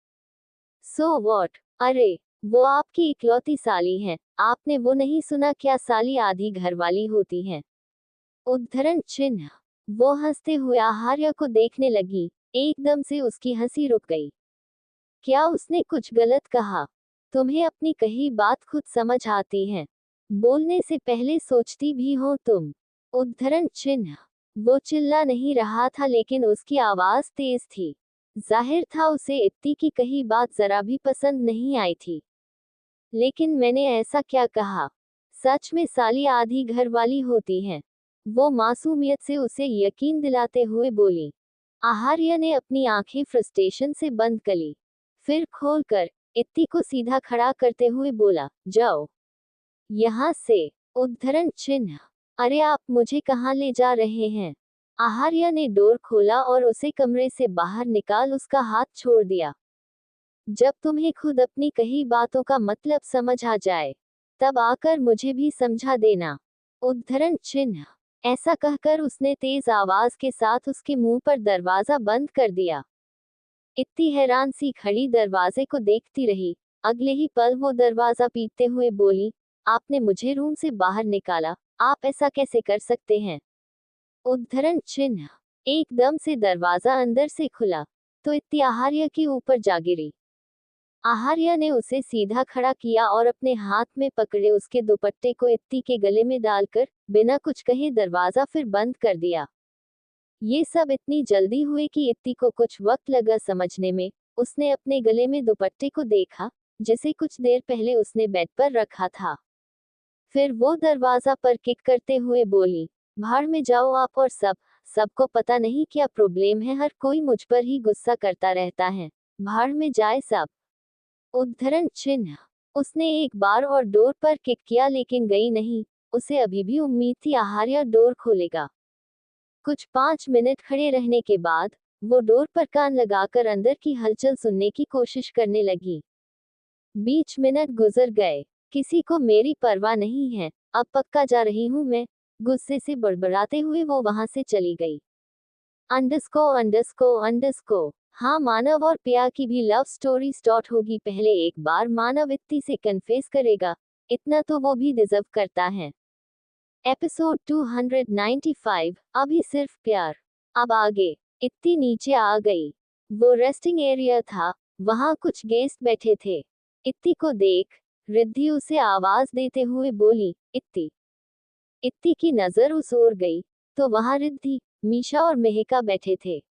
So what? अरे, वो आपकी इकलौती साली है, आपने वो नहीं सुना क्या, साली आधी घरवाली होती है? उद्धरण चिन्ह। वो हंसते हुए आहार्य को देखने लगी। एकदम से उसकी हंसी रुक गई। क्या उसने कुछ गलत कहा? तुम्हें अपनी कही बात खुद समझ आती है, बोलने से पहले सोचती भी हो तुम। उद्धरण चिन्ह। वो चिल्ला नहीं रहा था लेकिन उसकी आवाज तेज थी। जाहिर था उसे इत्ती की कही बात जरा भी पसंद नहीं आई थी। लेकिन मैंने ऐसा क्या कहा? सच में साली आधी घर वाली होती है? वो मासूमियत से उसे यकीन दिलाते हुए बोली। आहार्य ने अपनी आंखें फ्रस्ट्रेशन से बंद कर ली। फिर खोलकर इत्ती को सीधा खड़ा करते हुए बोला, जाओ यहाँ से। उद्धरण चिन्ह। अरे आप मुझे कहाँ ले जा रहे हैं? आहार्य ने डोर खोला और उसे कमरे से बाहर निकाल उसका हाथ छोड़ दिया। जब तुम्हें खुद अपनी कही बातों का मतलब समझ आ जाए, तब आकर मुझे भी समझा देना। उद्धरण चिन्ह। ऐसा कहकर उसने तेज आवाज के साथ उसके मुंह पर दरवाजा बंद कर दिया। इत्ती हैरान सी खड़ी दरवाजे को देखती रही। अगले ही पल वो दरवाजा पीटते हुए बोली, आपने मुझे रूम से बाहर निकाला, आप ऐसा कैसे कर सकते हैं? उद्धरण चिन्ह। एकदम से दरवाजा अंदर से खुला तो इत्ती आहार्य के ऊपर जा गिरी। आहार्य ने उसे सीधा खड़ा किया और अपने हाथ में पकड़े उसके दुपट्टे को इत्ती के गले में डालकर बिना कुछ कहे दरवाजा फिर बंद कर दिया। ये सब इतनी जल्दी हुए कि इत्ती को कुछ वक्त लगा समझने में। उसने अपने गले में दुपट्टे को देखा, जिसे कुछ देर पहले उसने बेड पर रखा था। फिर वो दरवाजा पर किक करते हुए बोली, भाड़ में जाओ आप और सबको पता नहीं क्या प्रॉब्लम है, हर कोई मुझ पर ही गुस्सा करता रहता है, भाड़ में जाए सब। उद्धरण चिन्ह। उसने एक बार और डोर पर किक किया लेकिन गई नहीं। उसे अभी भी उम्मीद थी आहार्य डोर खोलेगा। कुछ 5 मिनट खड़े रहने के बाद वो डोर पर कान लगाकर अंदर की हलचल सुनने की कोशिश करने लगी। 20 मिनट गुजर गए, किसी को मेरी परवाह नहीं है, अब पक्का जा रही हूँ मैं, गुस्से से बड़बड़ाते हुए वो वहां से चली गई। अंडरस्को। हाँ, मानव और पिया की भी लव स्टोरी स्टार्ट होगी। पहले एक बार मानव इत्ती से कन्फेस करेगा, इतना तो वो भी डिजर्व करता है। एपिसोड 295, अभी सिर्फ प्यार। अब आगे। इत्ती नीचे आ गई। वो रेस्टिंग एरिया था, वहां कुछ गेस्ट बैठे थे। इत्ती को देख रिद्धि उसे आवाज देते हुए बोली, इत्ती। इत्ती की नजर उस ओर गई तो वहां रिद्धि, मीशा और मेहिका बैठे थे।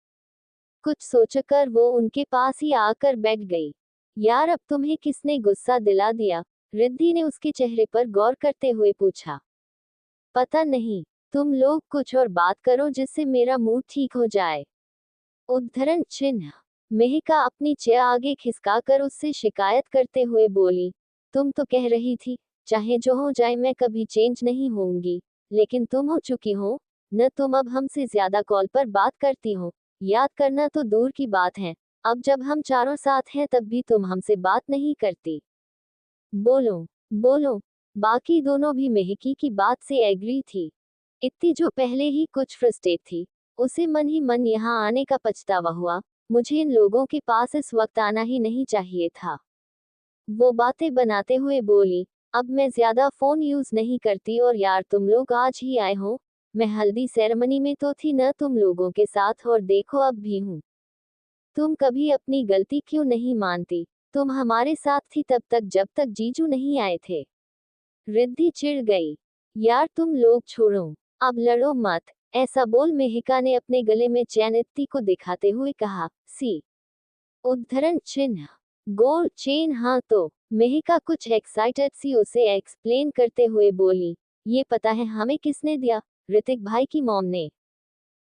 कुछ सोचकर वो उनके पास ही आकर बैठ गई। यार, अब तुम्हें किसने गुस्सा दिला दिया? रिद्धि ने उसके चेहरे पर गौर करते हुए पूछा। पता नहीं, तुम लोग कुछ और बात करो जिससे मेरा मूड ठीक हो जाए। उद्धरण चिन्ह। मेहिका अपनी चेयर आगे खिसकाकर उससे शिकायत करते हुए बोली, तुम तो कह रही थी, चाहे जो हो जाए मैं कभी चेंज नहीं होऊंगी, लेकिन तुम हो चुकी हो न। तुम अब हमसे ज्यादा कॉल पर बात करती हो, याद करना तो दूर की बात है, अब जब हम चारों साथ हैं तब भी तुम हमसे बात नहीं करती। बोलो बोलो। बाकी दोनों भी मेहिकी की बात से एग्री थी। इत्ती, जो पहले ही कुछ फ्रस्ट्रेट थी, उसे मन ही मन यहाँ आने का पछतावा हुआ। मुझे इन लोगों के पास इस वक्त आना ही नहीं चाहिए था। वो बातें बनाते हुए बोली, अब मैं ज्यादा फोन यूज नहीं करती और यार तुम लोग आज ही आए हो, मैं हल्दी सेरेमनी में तो थी न तुम लोगों के साथ, और देखो अब भी हूँ। तुम कभी अपनी गलती क्यों नहीं मानती? तुम हमारे साथ थी तब तक जब तक जीजू नहीं आए थे। रिद्धि चिढ़ गई। यार तुम लोग छोड़ो, अब लड़ो मत, ऐसा बोल मेहिका ने अपने गले में चैन इत्ती को दिखाते हुए कहा। सी। उद्धरण चिन्ह। Gold chain? हाँ तो। मेहिका कुछ एक्साइटेड सी उसे एक्सप्लेन करते हुए बोली, ये पता है हमें किसने दिया? ऋतिक भाई की मॉम ने।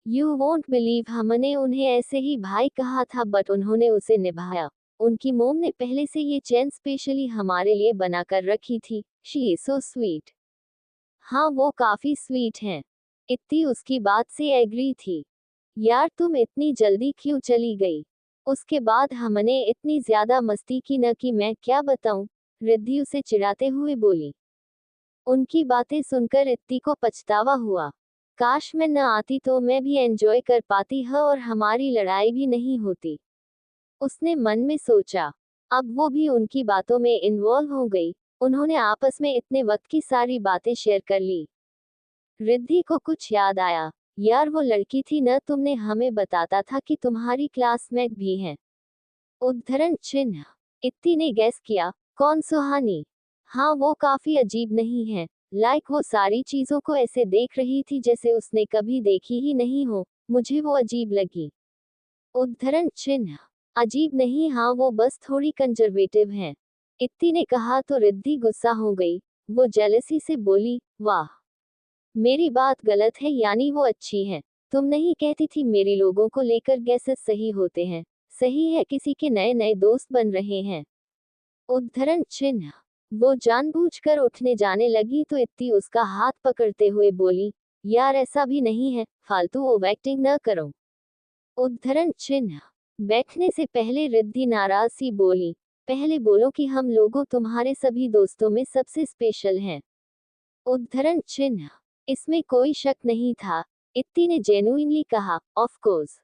यू वोंट बिलीव, हमने उन्हें ऐसे ही भाई कहा था बट उन्होंने उसे निभाया। उनकी मोम ने पहले से ये चैन स्पेशली हमारे लिए बनाकर रखी थी। She is so sweet. हाँ, वो काफी स्वीट हैं। इत्ती उसकी बात से एग्री थी। यार तुम इतनी जल्दी क्यों चली गई? उसके बाद हमने इतनी ज्यादा मस्ती की न कि मैं क्या बताऊं। रिद्धि उसे चिढ़ाते हुए बोली। उनकी बातें सुनकर इत्ती को पछतावा हुआ। काश मैं न आती तो मैं भी एंजॉय कर पाती है और हमारी लड़ाई भी नहीं होती। उसने मन में सोचा। अब वो भी उनकी बातों में इन्वॉल्व हो गई। उन्होंने आपस में इतने वक्त की सारी बातें शेयर कर ली। रिद्धि को कुछ याद आया। यार वो लड़की थी न, तुमने हमें बताता था कि तुम्हारी क्लासमेट भी हैं। उद्धरण चिन्ह। इत्ती ने गैस किया। कौन? सुहानी? हाँ, वो काफी अजीब नहीं है, लाइक वो सारी चीजों को ऐसे देख रही थी जैसे उसने कभी देखी ही नहीं हो, मुझे वो अजीब लगी। उद्धरण चिन्ह। अजीब नहीं, हाँ वो बस थोड़ी कंजर्वेटिव हैं। इत्ती ने कहा तो रिद्धि गुस्सा हो गई। वो जेलसी से बोली, वाह, मेरी बात गलत है यानी वो अच्छी है? तुम नहीं कहती थी मेरी लोगों को लेकर गैसेस सही होते हैं? सही है, किसी के नए नए दोस्त बन रहे हैं। उद्धरण चिन्ह। वो जानबूझकर उठने जाने लगी तो इत्ती उसका हाथ पकड़ते हुए बोली, यार ऐसा भी नहीं है, फालतू ओवर एक्टिंग न करो। उद्धरण चिन्ह। बैठने से पहले रिद्धि नाराज सी बोली, पहले बोलो कि हम लोगों तुम्हारे सभी दोस्तों में सबसे स्पेशल हैं। उद्धरण चिन्ह। इसमें कोई शक नहीं था। इत्ती ने जेन्युइनली कहा, ऑफ कोर्स,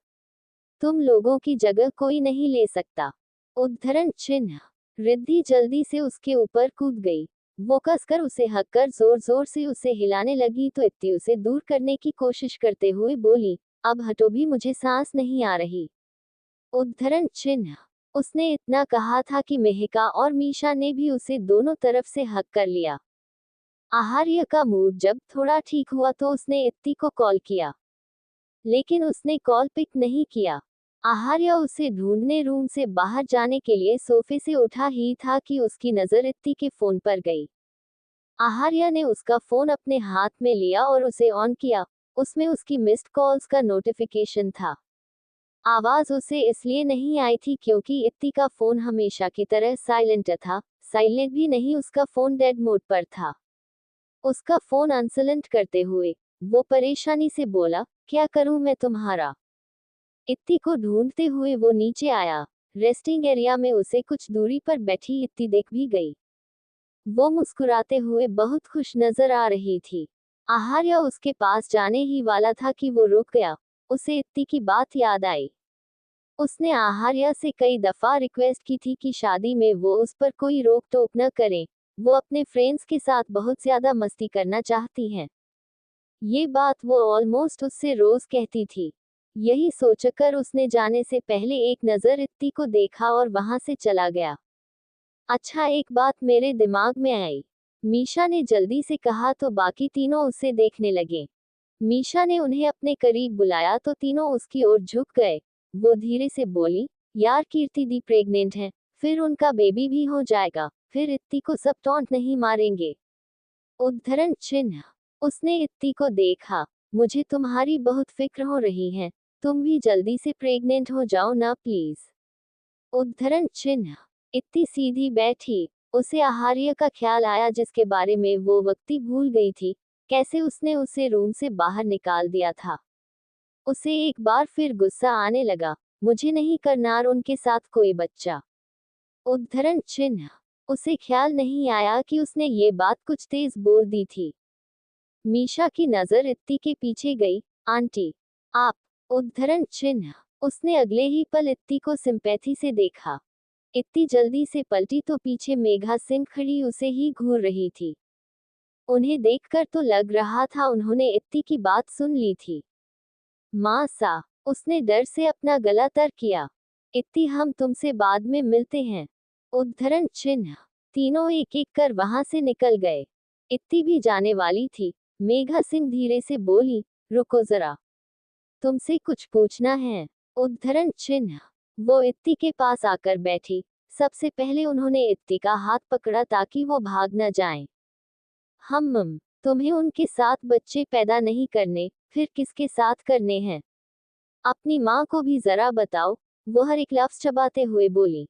तुम लोगों की जगह कोई नहीं ले सकता। उद्धरण चिन्ह। रिद्धि जल्दी से उसके ऊपर कूद गई। वो कसकर उसे हक कर जोर जोर से उसे हिलाने लगी तो इत्ती उसे दूर करने की कोशिश करते हुए बोली, अब हटो भी, मुझे सांस नहीं आ रही। उद्धरण चिन्ह। उसने इतना कहा था कि मेहिका और मीशा ने भी उसे दोनों तरफ से हक कर लिया। आहार्य का मूड जब थोड़ा ठीक हुआ तो उसने इत्ती को कॉल किया, लेकिन उसने कॉल पिक नहीं किया। आहार्य उसे ढूंढने रूम से बाहर जाने के लिए सोफे से उठा ही था कि उसकी नजर इत्ती के फोन पर गई। आहार्य ने उसका फोन अपने हाथ में लिया और उसे ऑन किया। उसमें उसकी मिस्ड कॉल्स का नोटिफिकेशन था। आवाज उसे इसलिए नहीं आई थी क्योंकि इत्ती का फोन हमेशा की तरह साइलेंट था। साइलेंट भी नहीं, उसका फोन डेड मोड पर था। उसका फोन अनसाइलेंट करते हुए वो परेशानी से बोला, क्या करूं मैं तुम्हारा। इत्ती को ढूंढते हुए वो नीचे आया। रेस्टिंग एरिया में उसे कुछ दूरी पर बैठी इत्ती देख भी गई। वो मुस्कुराते हुए बहुत खुश नजर आ रही थी। आहार्य उसके पास जाने ही वाला था कि वो रुक गया। उसे इत्ती की बात याद आई। उसने आहार्य से कई दफा रिक्वेस्ट की थी कि शादी में वो उस पर कोई रोक टोक न करे। वो अपने फ्रेंड्स के साथ बहुत ज्यादा मस्ती करना चाहती हैं। ये बात वो ऑलमोस्ट उससे रोज कहती थी। यही सोचकर उसने जाने से पहले एक नजर इत्ती को देखा और वहां से चला गया। अच्छा, एक बात मेरे दिमाग में आई, मीशा ने जल्दी से कहा तो बाकी तीनों उसे देखने लगे। मीशा ने उन्हें अपने करीब बुलाया तो तीनों उसकी ओर झुक गए। वो धीरे से बोली, यार कीर्ति दी प्रेग्नेंट है, फिर उनका बेबी भी हो जाएगा, फिर इत्ती को सब टॉन्ट नहीं मारेंगे। उद्धरण चिन्ह। उसने इत्ती को देखा, मुझे तुम्हारी बहुत फिक्र हो रही है, तुम भी जल्दी से प्रेग्नेंट हो जाओ ना प्लीज। उद्धरण चिन्ह। इत्ती सीधी बैठी। उसे आहार्य का ख्याल आया जिसके बारे में वो वक्ती भूल गई थी। कैसे उसने उसे रूम से बाहर निकाल दिया था। उसे एक बार फिर गुस्सा आने लगा। मुझे नहीं करना उनके साथ कोई बच्चा। उद्धरण चिन्ह। उसे ख्याल नहीं आया कि उसने ये बात कुछ तेज बोल दी थी। मीशा की नजर इत्ती के पीछे गई। आंटी, आप। उद्धरण चिन्ह। उसने अगले ही पल इत्ती को सिंपैथी से देखा। इत्ती जल्दी से पलटी तो पीछे मेघा सिंह खड़ी उसे ही घूर रही थी। उन्हें देखकर तो लग रहा था उन्होंने इत्ती की बात सुन ली थी। माँ सा। उसने डर से अपना गला तर किया। इत्ती, हम तुमसे बाद में मिलते हैं। उद्धरण चिन्ह। तीनों एक एक कर वहां से निकल गए। इत्ती भी जाने वाली थी। मेघा सिंह धीरे से बोली, रुको जरा, तुमसे कुछ पूछना है। उद्धरण चिन्ह। वो इत्ती के पास आकर बैठी। सबसे पहले उन्होंने इत्ती का हाथ पकड़ा ताकि वो भाग न जाएं। तुम्हें उनके साथ बच्चे पैदा नहीं करने, फिर किसके साथ करने हैं? अपनी माँ को भी जरा बताओ, वो हर एक लफ्ज चबाते हुए बोली।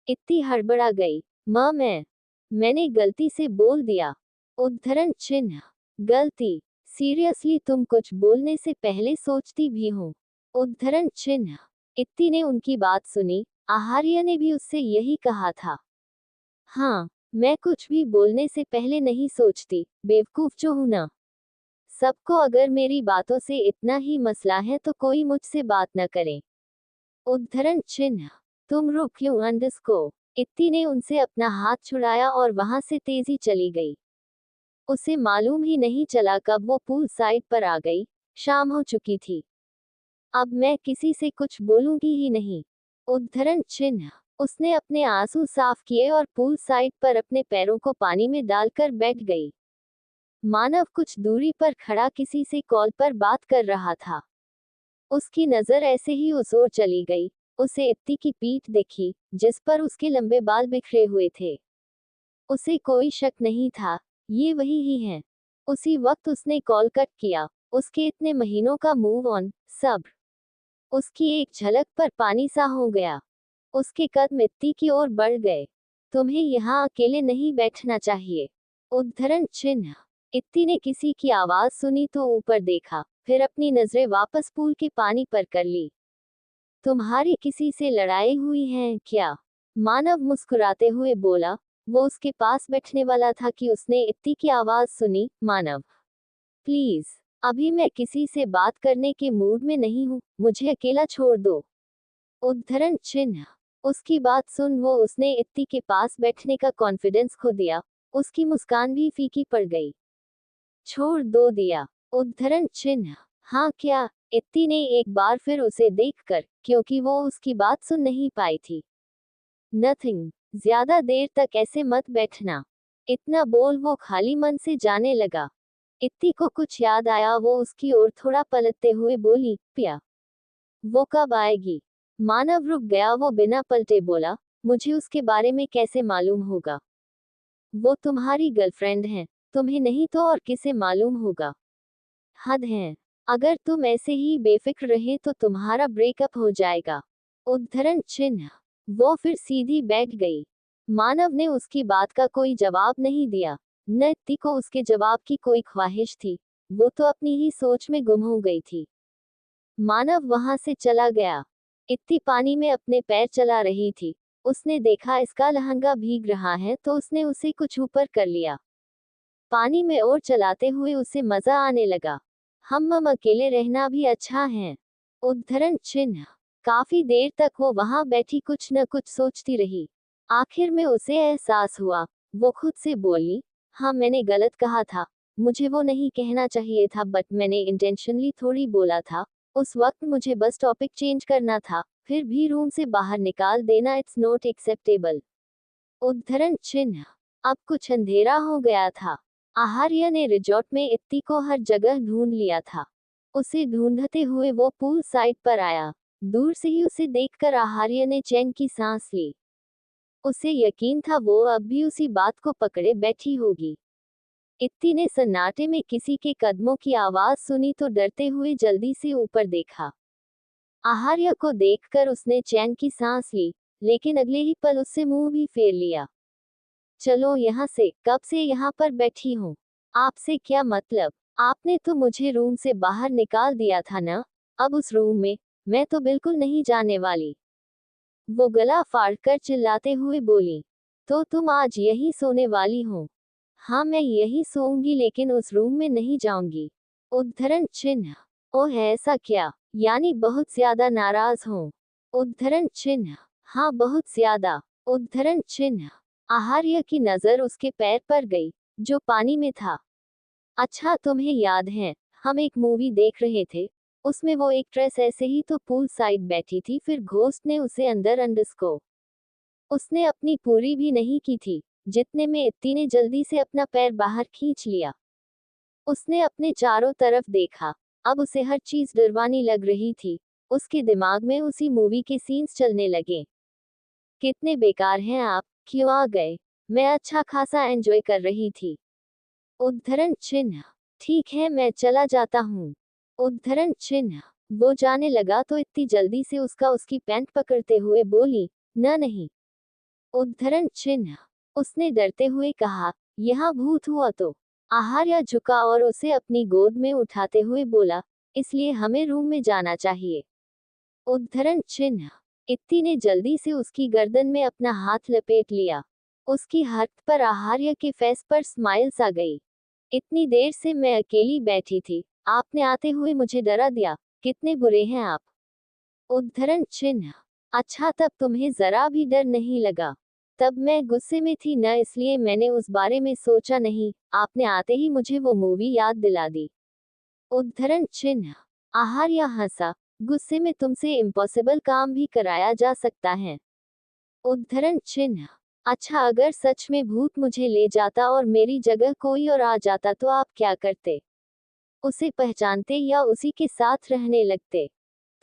इत्ती हड़बड़ा गई। माँ, मैंने गलती से बोल दिया। उद्धरण चिन्ह। गलती? सीरियसली तुम कुछ बोलने से पहले सोचती भी हो? उद्धरण चिन्ह। इत्ती ने उनकी बात सुनी। आहार्य ने भी उससे यही कहा था। हाँ, मैं कुछ भी बोलने से पहले नहीं सोचती, बेवकूफ जो हूं ना। सबको अगर मेरी बातों से इतना ही मसला है तो कोई मुझसे बात न करे। उद्धरण चिन्ह। तुम रुक क्यों अंडरस्को। इत्ती ने उनसे अपना हाथ छुड़ाया और वहां से तेजी चली गई। उसे मालूम ही नहीं चला कब वो पूल साइड पर आ गई। शाम हो चुकी थी। अब मैं किसी से कुछ बोलूंगी ही नहीं। उद्धरण चिन्ह। उसने अपने आंसू साफ किए और पूल साइड पर अपने पैरों को पानी में डालकर बैठ गई। मानव कुछ दूरी पर खड़ा किसी से कॉल पर बात कर रहा था। उसकी नजर ऐसे ही उस ओर चली गई। उसे इत्ती की पीठ दिखी, जिस पर उसके लंबे बाल बिखरे हुए थे। उसे कोई शक नहीं था, ये वही ही है। उसी वक्त उसने कॉल कट किया। उसके इतने महीनों का मूव ऑन, सब्र, उसकी एक झलक पर पानी सा हो गया। उसके कदम इत्ती की ओर बढ़ गए। तुम्हें यहाँ अकेले नहीं बैठना चाहिए। उद्धरण चिन्ह। इत्ती ने किसी की आवाज सुनी तो ऊपर देखा, फिर अपनी नजरें वापस पूल के पानी पर कर ली। तुम्हारी किसी से लड़ाई हुई है क्या? मानव मुस्कुराते हुए बोला। वो उसके पास बैठने वाला था कि उसने इत्ती की आवाज सुनी। मानव प्लीज, अभी मैं किसी से बात करने के मूड में नहीं हूँ, मुझे अकेला छोड़ दो। उद्धरण चिन्ह। उसकी बात सुन उसने इत्ती के पास बैठने का कॉन्फिडेंस खो दिया। उसकी मुस्कान भी फीकी पड़ गई। छोड़ दो दिया। उद्धरण चिन्ह। हाँ क्या? इत्ती ने एक बार फिर उसे देखकर, क्योंकि वो उसकी बात सुन नहीं पाई थी। नथिंग, ज्यादा देर तक ऐसे मत बैठना। इतना बोल वो खाली मन से जाने लगा। इत्ती को कुछ याद आया, वो उसकी ओर थोड़ा पलटते हुए बोली, पिया, वो कब आएगी? मानव रुक गया, वो बिना पलटे बोला, मुझे उसके बारे में कैसे मालूम होगा? वो तुम्हारी गर्लफ्रेंड है, तुम्हें नहीं तो और किसे मालूम होगा? हद है, अगर तुम ऐसे ही बेफिक्र रहे तो तुम्हारा ब्रेकअप हो जाएगा। उद्धरण चिन्ह। वो फिर सीधी बैठ गई। मानव ने उसकी बात का कोई जवाब नहीं दिया। न इत्ती को उसके जवाब की कोई ख्वाहिश थी। वो तो अपनी ही सोच में गुम हो गई थी। मानव वहां से चला गया। इत्ती पानी में अपने पैर चला रही थी। उसने देखा इसका लहंगा भीग रहा है तो उसने उसे कुछ ऊपर कर लिया। पानी में और चलाते हुए उसे मजा आने लगा। हम अकेले रहना भी अच्छा है। उद्धरण चिन्ह। काफी देर तक वो वहां बैठी कुछ न कुछ सोचती रही। आखिर में उसे एहसास हुआ। वो खुद से बोली, हाँ मैंने गलत कहा था, मुझे वो नहीं कहना चाहिए था, बट मैंने इंटेंशनली थोड़ी बोला था। उस वक्त मुझे बस टॉपिक चेंज करना था, फिर भी रूम से बाहर निकाल देना इट्स नॉट एक्सेप्टेबल। उद्धरण चिन्ह। अब कुछ अंधेरा हो गया था। आहार्य ने रिजॉर्ट में इत्ती को हर जगह ढूंढ लिया था। उसे ढूंढते हुए वो पूल साइड पर आया। दूर से ही उसे देखकर आहार्य ने चैन की सांस ली। उसे यकीन था वो अब भी उसी बात को पकड़े बैठी होगी। इत्ती ने सन्नाटे में किसी के कदमों की आवाज सुनी तो डरते हुए जल्दी से ऊपर देखा। आहार्य को देखकर उसने चैन की सांस ली, लेकिन अगले ही पल उससे मुंह भी फेर लिया। चलो यहाँ से, कब से यहाँ पर बैठी हूँ? आपसे क्या मतलब? आपने तो मुझे रूम से बाहर निकाल दिया था ना? अब उस रूम में मैं तो बिल्कुल नहीं जाने वाली। वो गला फाड़कर चिल्लाते हुए बोली। तो तुम आज यहीं सोने वाली हो? हाँ मैं यहीं सोऊंगी, लेकिन उस रूम में नहीं जाऊंगी। उद्धरण चिन्ह। ओह ऐसा क्या? यानी बहुत ज्यादा नाराज हो? उद्धरण चिन्ह। हाँ बहुत ज्यादा। उद्धरण चिन्ह। आहार्य की नजर उसके पैर पर गई, जो पानी में था। अच्छा तुम्हें याद है, हम एक मूवी देख रहे थे, उसमें वो एक्ट्रेस ऐसे ही तो पूल साइड बैठी थी, फिर घोस्ट ने उसे अंदर अंडस्को। उसने अपनी पूरी भी नहीं की थी, जितने में इत्ती ने जल्दी से अपना पैर बाहर खींच लिया। उसने अपने चारों तरफ देखा। अब उसे हर चीज डरवानी लग रही थी। उसके दिमाग में उसी मूवी के सीन्स चलने लगे। कितने बेकार हैं आप, क्यों आ गए? मैं अच्छा खासा एंजॉय कर रही थी। उद्धरण चिन्ह। ठीक है मैं चला जाता हूँ। उद्धरण चिन्ह। वो जाने लगा तो इतनी जल्दी से उसकी पैंट पकड़ते हुए बोली, न नहीं। उद्धरण चिन्ह। उसने डरते हुए कहा, यहाँ भूत हुआ तो? आहार्य झुका और उसे अपनी गोद में उठाते हुए बोला, इसलिए हमें रूम में जाना चाहिए। उद्धरण चिन्ह। इत्ती ने जल्दी से उसकी गर्दन में अपना हाथ लपेट लिया। उसकी हर्ट पर आहार्य के फेस पर स्माइल्स आ गई। इतनी देर से मैं अकेली बैठी थी, आपने आते हुए मुझे डरा दिया, कितने बुरे हैं आप। उद्धरण चिन्ह। अच्छा तब तुम्हें जरा भी डर नहीं लगा? तब मैं गुस्से में थी न, इसलिए मैंने उस बारे में सोचा नहीं, आपने आते ही मुझे वो मूवी याद दिला दी। उद्धरण चिन्ह। आहार्य हंसा, गुस्से में तुमसे इम्पॉसिबल काम भी कराया जा सकता है। उद्धरण चिन्ह। अच्छा अगर सच में भूत मुझे ले जाता और मेरी जगह कोई और आ जाता तो आप क्या करते? उसे पहचानते या उसी के साथ रहने लगते?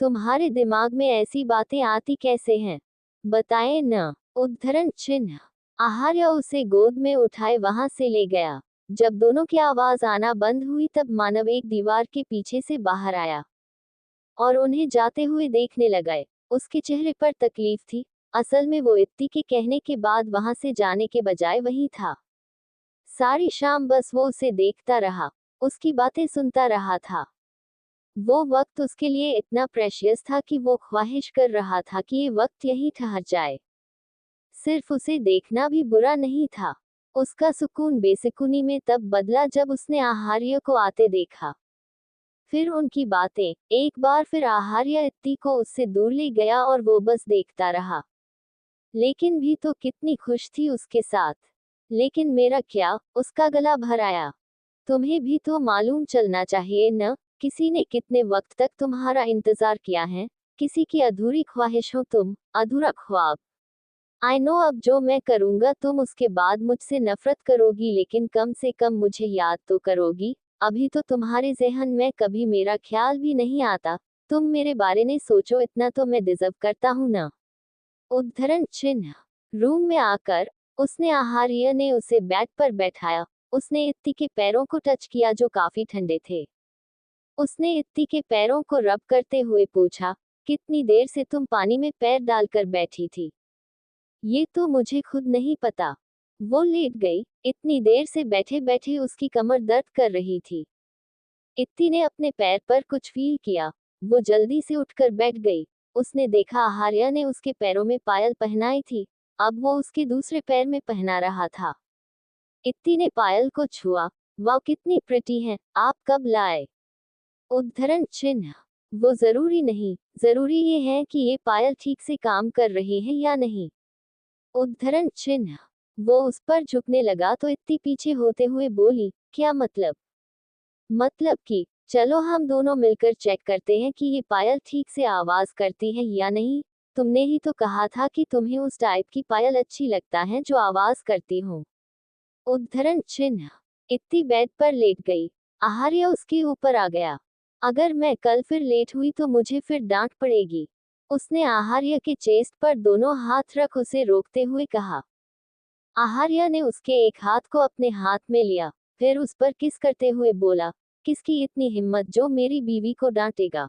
तुम्हारे दिमाग में ऐसी बातें आती कैसे हैं? बताएं न। उद्धरण चिन्ह। आहार्य उसे गोद में उठाए वहां से ले गया। जब दोनों की आवाज आना बंद हुई तब मानव एक दीवार के पीछे से बाहर आया और उन्हें जाते हुए देखने लगा। उसके चेहरे पर तकलीफ थी। असल में वो इत्ती के कहने के बाद वहां से जाने के बजाय वहीं था। सारी शाम बस वो उसे देखता रहा, उसकी बातें सुनता रहा था। वो वक्त उसके लिए इतना प्रेशियस था कि वो ख्वाहिश कर रहा था कि ये वक्त यहीं ठहर जाए। सिर्फ उसे देखना भी बुरा नहीं था। उसका सुकून बेसुकूनी में तब बदला जब उसने आहार्य को आते देखा। फिर उनकी बातें, एक बार फिर आहार्य इत्ती को उससे दूर ले गया और वो बस देखता रहा। लेकिन भी तो कितनी खुश थी उसके साथ। लेकिन मेरा क्या, उसका गला भर आया। तुम्हें भी तो मालूम चलना चाहिए न, किसी ने कितने वक्त तक तुम्हारा इंतजार किया है। किसी की अधूरी ख्वाहिश हो तुम, अधूरा ख्वाब। आई नो अब जो मैं करूंगा तुम उसके बाद मुझसे नफरत करोगी, लेकिन कम से कम मुझे याद तो करोगी। अभी तो तुम्हारे जहन में कभी मेरा ख्याल भी नहीं आता। तुम मेरे बारे में सोचो, इतना तो मैं डिजर्व करता हूँ ना। उद्धरण चिन्ह। रूम में आकर उसने आहार्य ने उसे बेड पर बैठाया। उसने इत्ती के पैरों को टच किया जो काफी ठंडे थे। उसने इत्ती के पैरों को रब करते हुए पूछा, कितनी देर से तुम पानी में पैर डालकर बैठी थी? ये तो मुझे खुद नहीं पता। वो लेट गई। इतनी देर से बैठे बैठे उसकी कमर दर्द कर रही थी। इत्ती ने अपने पैर पर कुछ फील किया। वो जल्दी से उठकर बैठ गई। उसने देखा आहार्य ने उसके पैरों में पायल पहनाई थी। अब वो उसके दूसरे पैर में पहना रहा था। इत्ती ने पायल को छुआ। वाह कितनी प्रिटी है, आप कब लाए? उद्धरण चिन्ह। वो जरूरी नहीं, जरूरी ये है कि ये पायल ठीक से काम कर रही है या नहीं। उद्धरण चिन्ह। वो उस पर झुकने लगा तो इत्ती पीछे होते हुए बोली, क्या मतलब? मतलब कि चलो हम दोनों मिलकर चेक करते हैं कि ये पायल ठीक से आवाज करती है या नहीं। तुमने ही तो कहा था कि तुम्हें उस टाइप की पायल अच्छी लगता है जो आवाज करती हो। उद्धरण चिन्ह। इत्ती बेड पर लेट गई। आहार्य उसके ऊपर आ गया। अगर मैं कल फिर लेट हुई तो मुझे फिर डांट पड़ेगी। उसने आहार्य के चेस्ट पर दोनों हाथ रख उसे रोकते हुए कहा। आहार्य ने उसके एक हाथ को अपने हाथ में लिया, फिर उस पर किस करते हुए बोला, किसकी इतनी हिम्मत जो मेरी बीवी को डांटेगा?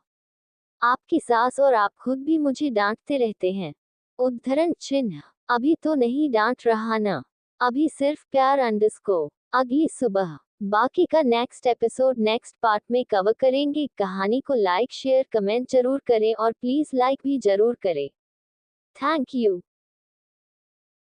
आपकी सास और आप खुद भी मुझे डांटते रहते हैं। उद्धरण चिन्ह। अभी तो नहीं डांट रहा ना, अभी सिर्फ प्यार अंडरस्कोर। अगली सुबह। बाकी का नेक्स्ट एपिसोड नेक्स्ट पार्ट में कवर करेंगे। कहानी को लाइक शेयर कमेंट जरूर करें और प्लीज लाइक भी जरूर करें। Thank you.